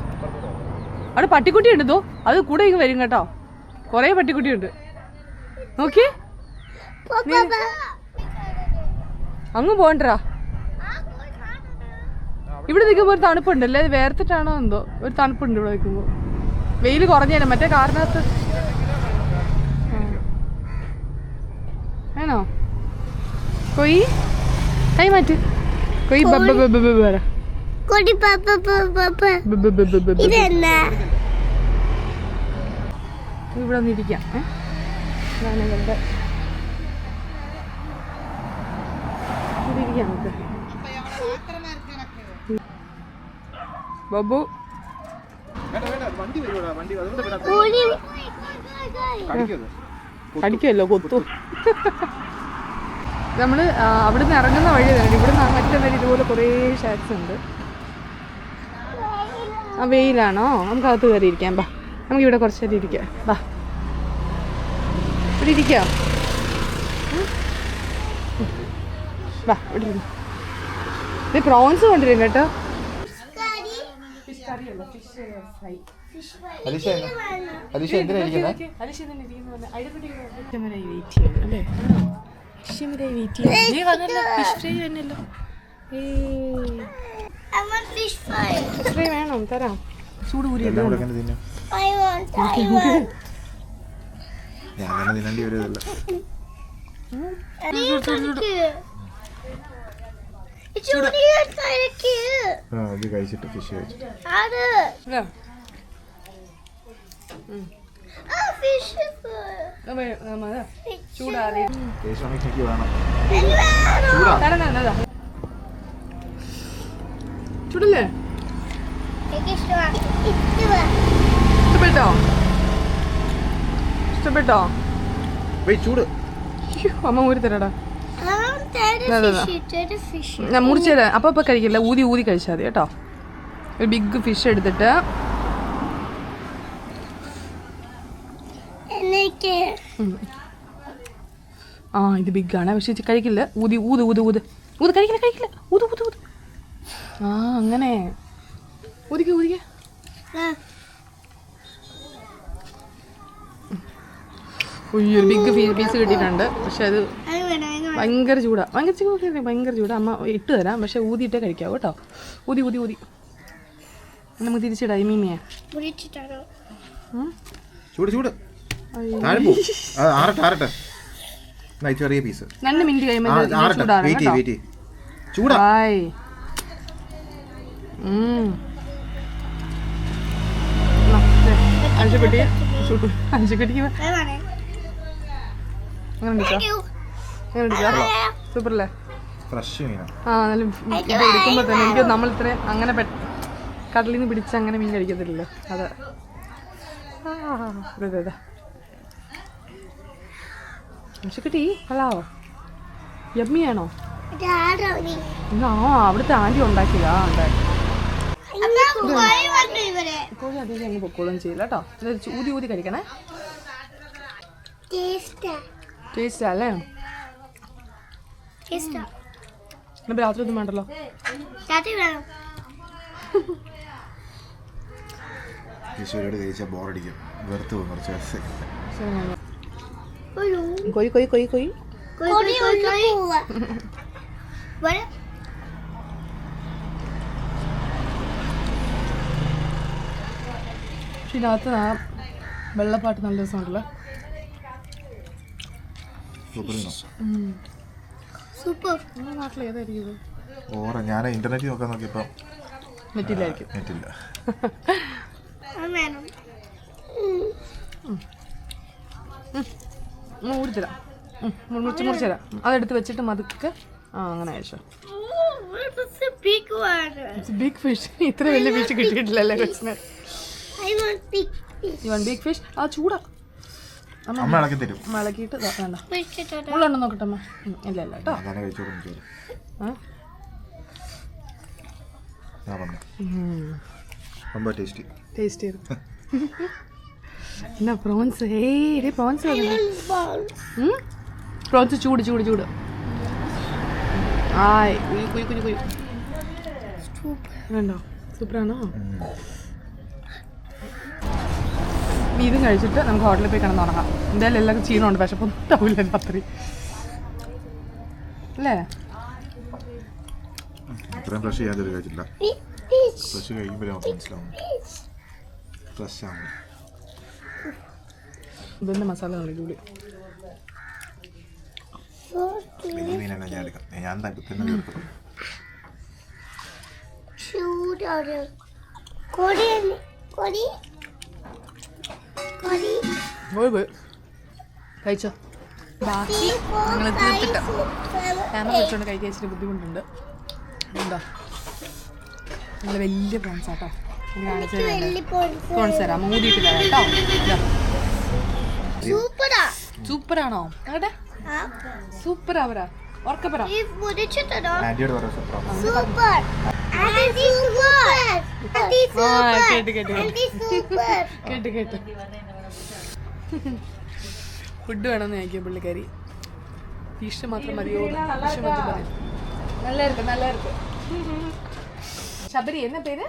അവിടെ പട്ടിക്കുട്ടി ഉണ്ട്. തോ അത് കൂടെ ഇങ്ങ് വരും കേട്ടോ. കുറേ പട്ടിക്കുട്ടിയുണ്ട്. നോക്കി അങ്ങ് പോകണ്ടാ. ഇവിടെ നിൽക്കുമ്പോൾ ഒരു തണുപ്പുണ്ടല്ലേ? അത് വേർത്തിട്ടാണോ എന്തോ ഒരു തണുപ്പുണ്ട് ഇവിടെ നിൽക്കുമ്പോൾ. വെയിൽ കുറഞ്ഞേനെ മറ്റേ കാറിനകത്ത്. ആണോ? കൊയ് കൈ മാറ്റ്. കൊയ് പറ. ഇവിടെ ഒന്നിരിക്കാം. ഇരിക്കാം നമുക്ക്. ബബു കടിക്കുമല്ലോ, കൊത്തു. നമ്മൾ അവിടെ നിന്ന് ഇറങ്ങുന്ന വഴി തന്നെ. ഇവിടെ നിന്ന് മറ്റേ വഴി ഇതുപോലെ കുറേ ഷാക്സ് ഉണ്ട്. ആ വെയിലാണോ? നമുക്ക് അകത്ത് കയറിയിരിക്കാം. ബാ നമുക്കിവിടെ കുറച്ച് നേരം ഇരിക്കാം. ബാ ഇവിടെ ഇരിക്കാം. ബാ ഇവിടെ ഇരുന്നു. ഇത് പ്രോൺസ് കൊണ്ടുവരും കേട്ടോ. അലീഷ എന്തിനാ ഇരിക്കുന്നത്? വേണം തരാം. ചൂട് കൂടി ഞാൻ തന്നെ തിന്നേണ്ടി വരുമല്ലോ. ഇത് കഴിച്ചിട്ട് ഫിഷ് കഴിച്ചിട്ട് ചൂടാറി ചൂടല്ലേ? ഇഷ്ടപ്പെട്ടോ? ചൂട് അമ്മ ഊരി തരാടാ. ഞാൻ മുറിച്ചു തരാം. അപ്പൊ കഴിക്കില്ല. ഊതി കഴിച്ചാൽ മതി കേട്ടോ. ഒരു ബിഗ് ഫിഷ് എടുത്തിട്ട് ഇത് ബിഗ് ആണ്. പക്ഷെ കഴിക്കില്ല. ഊത് കഴിക്കില്ല. ഊത് ആ അങ്ങനെ ഊതിക്ക് ഊതിക്ക്. ഒരു ബിഗ് പീസ് കിട്ടിയിട്ടുണ്ട്. പക്ഷെ അത് ഭയങ്കര ചൂടാ. ഭയങ്കര ചൂടാ. അമ്മ ഇട്ട് തരാം, പക്ഷെ ഊതിയിട്ടേ കഴിക്കാവൂ കേട്ടോ. ഊതി ഊതി ഊതി നമുക്ക് തിരിച്ചിടാം. ഈ മീമിയെ ചൂട് ചൂട് താഴെ പോ. ആറട്ടെ ചെറിയ പീസ് 2 മിനിറ്റ് കഴിയുമ്പോൾ ചൂടാണ്. ചൂടാ. അഞ്ചുകെട്ടിക്ക് സൂപ്പറല്ലേ? ഫ്രഷ് മീനാ. ആ നല്ല ഇത് എടുക്കുമ്പോൾ തന്നെ എനിക്ക് നമ്മൾ ഇത്രയും അങ്ങനെ കടലിൽ നിന്ന് പിടിച്ച് അങ്ങനെ മീൻ കഴിക്കത്തില്ലല്ലോ. അതെ അതെ അഞ്ചുകെട്ടി കൊള്ളാവോ? യമ്മിയാണോ? ആ അവിടുത്തെ ആൻറ്റി ഉണ്ടാക്കിയതാ. കോഴി അധികം അങ്ങ് പൊക്കോളും ചെയ്യില്ല കേട്ടോ. ഊതി ഊതി കഴിക്കണേ. ടേസ്റ്റാ അല്ലേ? ഇപ്പം രാത്രി ഒന്നും വേണ്ടല്ലോ. ഈശ്വരോട് കഴിച്ചാൽ ബോറടിക്കും, വെറുത്ത് പോകും കുറച്ച് ദിവസം. കൊയ് കൊയ് കൊയ് കൊയ് പക്ഷെ ഇതിനകത്ത് ആ വെള്ളപ്പാട്ട് നല്ല രസമുണ്ടല്ലോ. സൂപ്പർ. നാട്ടിൽ ഏതായിരിക്കും ഇത്? ഓറ ഞാൻ ഇന്റർനെറ്റിൽ നോക്കാൻ നോക്കിയപ്പോൾ നെറ്റില്ലായിരിക്കും. നെറ്റില്ല. ഊടിത്തരാം, മുറിച്ചുതരാം. അതെടുത്ത് വെച്ചിട്ട് മതുക്കെ അങ്ങനെ അയച്ചോ. Big fish. ഇത്ര വലിയ ഫിഷ് കിട്ടിയിട്ടില്ലല്ലേ കൊച്ചിന്? Big fish. ആ ചൂടാ. അമ്മ ഇളക്കി തരും. ഇളക്കിയിട്ട് വേണ്ട ഉള്ളുണ്ടോ നോക്കട്ടെ അമ്മ. ഇല്ല ഇല്ല കേട്ടോ. ടേസ്റ്റ് ചെയ്തു. എന്നാ പ്രോൺസ്? പ്രോൺസ് പ്രോൺസ് ചൂട് ചൂട് ചൂട്. ആയ് കുയ് കുയ് കുയ്. വേണ്ടോ? സൂപ്പറാണോ? ഇതും കഴിച്ചിട്ട് നമുക്ക് ഹോട്ടലിൽ പോയി കിടന്ന് തുടങ്ങാം. എന്തായാലും എല്ലാവർക്കും ക്ഷീണമുണ്ട്, പക്ഷെ ഒന്നും ഉണ്ടാവില്ല രാത്രി അല്ലേ? ഇത്രയും ഫ്രഷ് ചെയ്യാൻ കഴിച്ചില്ല. ഫ്രഷ് കഴിക്കുമ്പോഴേ മനസ്സിലാവും ഫ്രഷ് ആണ്. ഇതിൻ്റെ മസാല കൂടി മീനെല്ലാം ഞാൻ എടുക്കാം. ഞാൻ തന്നെ ചേർക്കും. കഴിച്ചോ? ബാക്കി നിങ്ങൾ തീർത്തിട്ട് ക്യാമറ വെച്ചുകൊണ്ട് കഴിക്കാൻ ഇച്ചിരി ബുദ്ധിമുട്ടുണ്ട്. എന്താ നല്ല വലിയ പ്രോൺസ് ആട്ടോ. പ്രോൺസ് തരാം, മൂടിയിട്ട് തരാം കേട്ടോ. സൂപ്പറാണോ? അവിടെ സൂപ്പറാ പറ, ഉറക്കെ പറ. കേട്ട് കേട്ട് ഫുഡ് വേണമെന്ന് ചോദിക്കുക പുള്ളിക്കാരി. ഫിഷ് മാത്രം മതിയോ? ഫിഷ് മാത്രം മതി. നല്ലായിരിക്കും നല്ലായിരിക്കും. ശബരി എന്ന പേര്?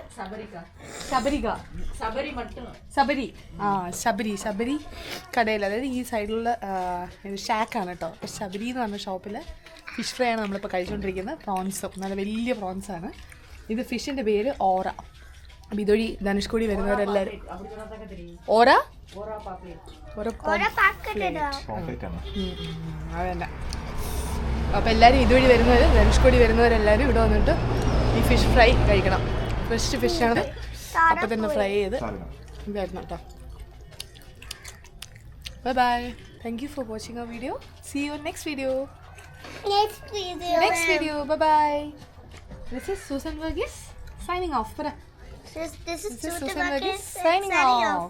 ശബരി. ആ ശബരി കടയിൽ, അതായത് ഈ സൈഡിലുള്ള ഷാക്കാണ് കേട്ടോ. അപ്പോൾ ശബരി എന്ന് പറഞ്ഞ ഷോപ്പിൽ ഫിഷ് ഫ്രൈ ആണ് നമ്മളിപ്പോൾ കഴിച്ചുകൊണ്ടിരിക്കുന്നത്. പ്രോൺസും നല്ല വലിയ പ്രോൺസാണ്. ഇത് ഫിഷിൻ്റെ പേര് ഓറ. അപ്പം ഇതുവഴി ധനുഷ്കോടി വരുന്നവരെല്ലാവരും അതന്നെ. അപ്പോൾ എല്ലാവരും ഇതുവഴി വരുന്നവർ, ധനുഷ്കോടി വരുന്നവരെല്ലാവരും ഇവിടെ വന്നിട്ട് ഈ ഫിഷ് ഫ്രൈ കഴിക്കണം. ഫ്രഷ് ഫിഷാണ്, അപ്പം തന്നെ ഫ്രൈ ചെയ്ത് ഇതായിരുന്നു കേട്ടോ. Bye bye. Thank you for watching our video. See you next video. Bye bye. This is Susan Verghese signing off. This is Susan Verghese signing off.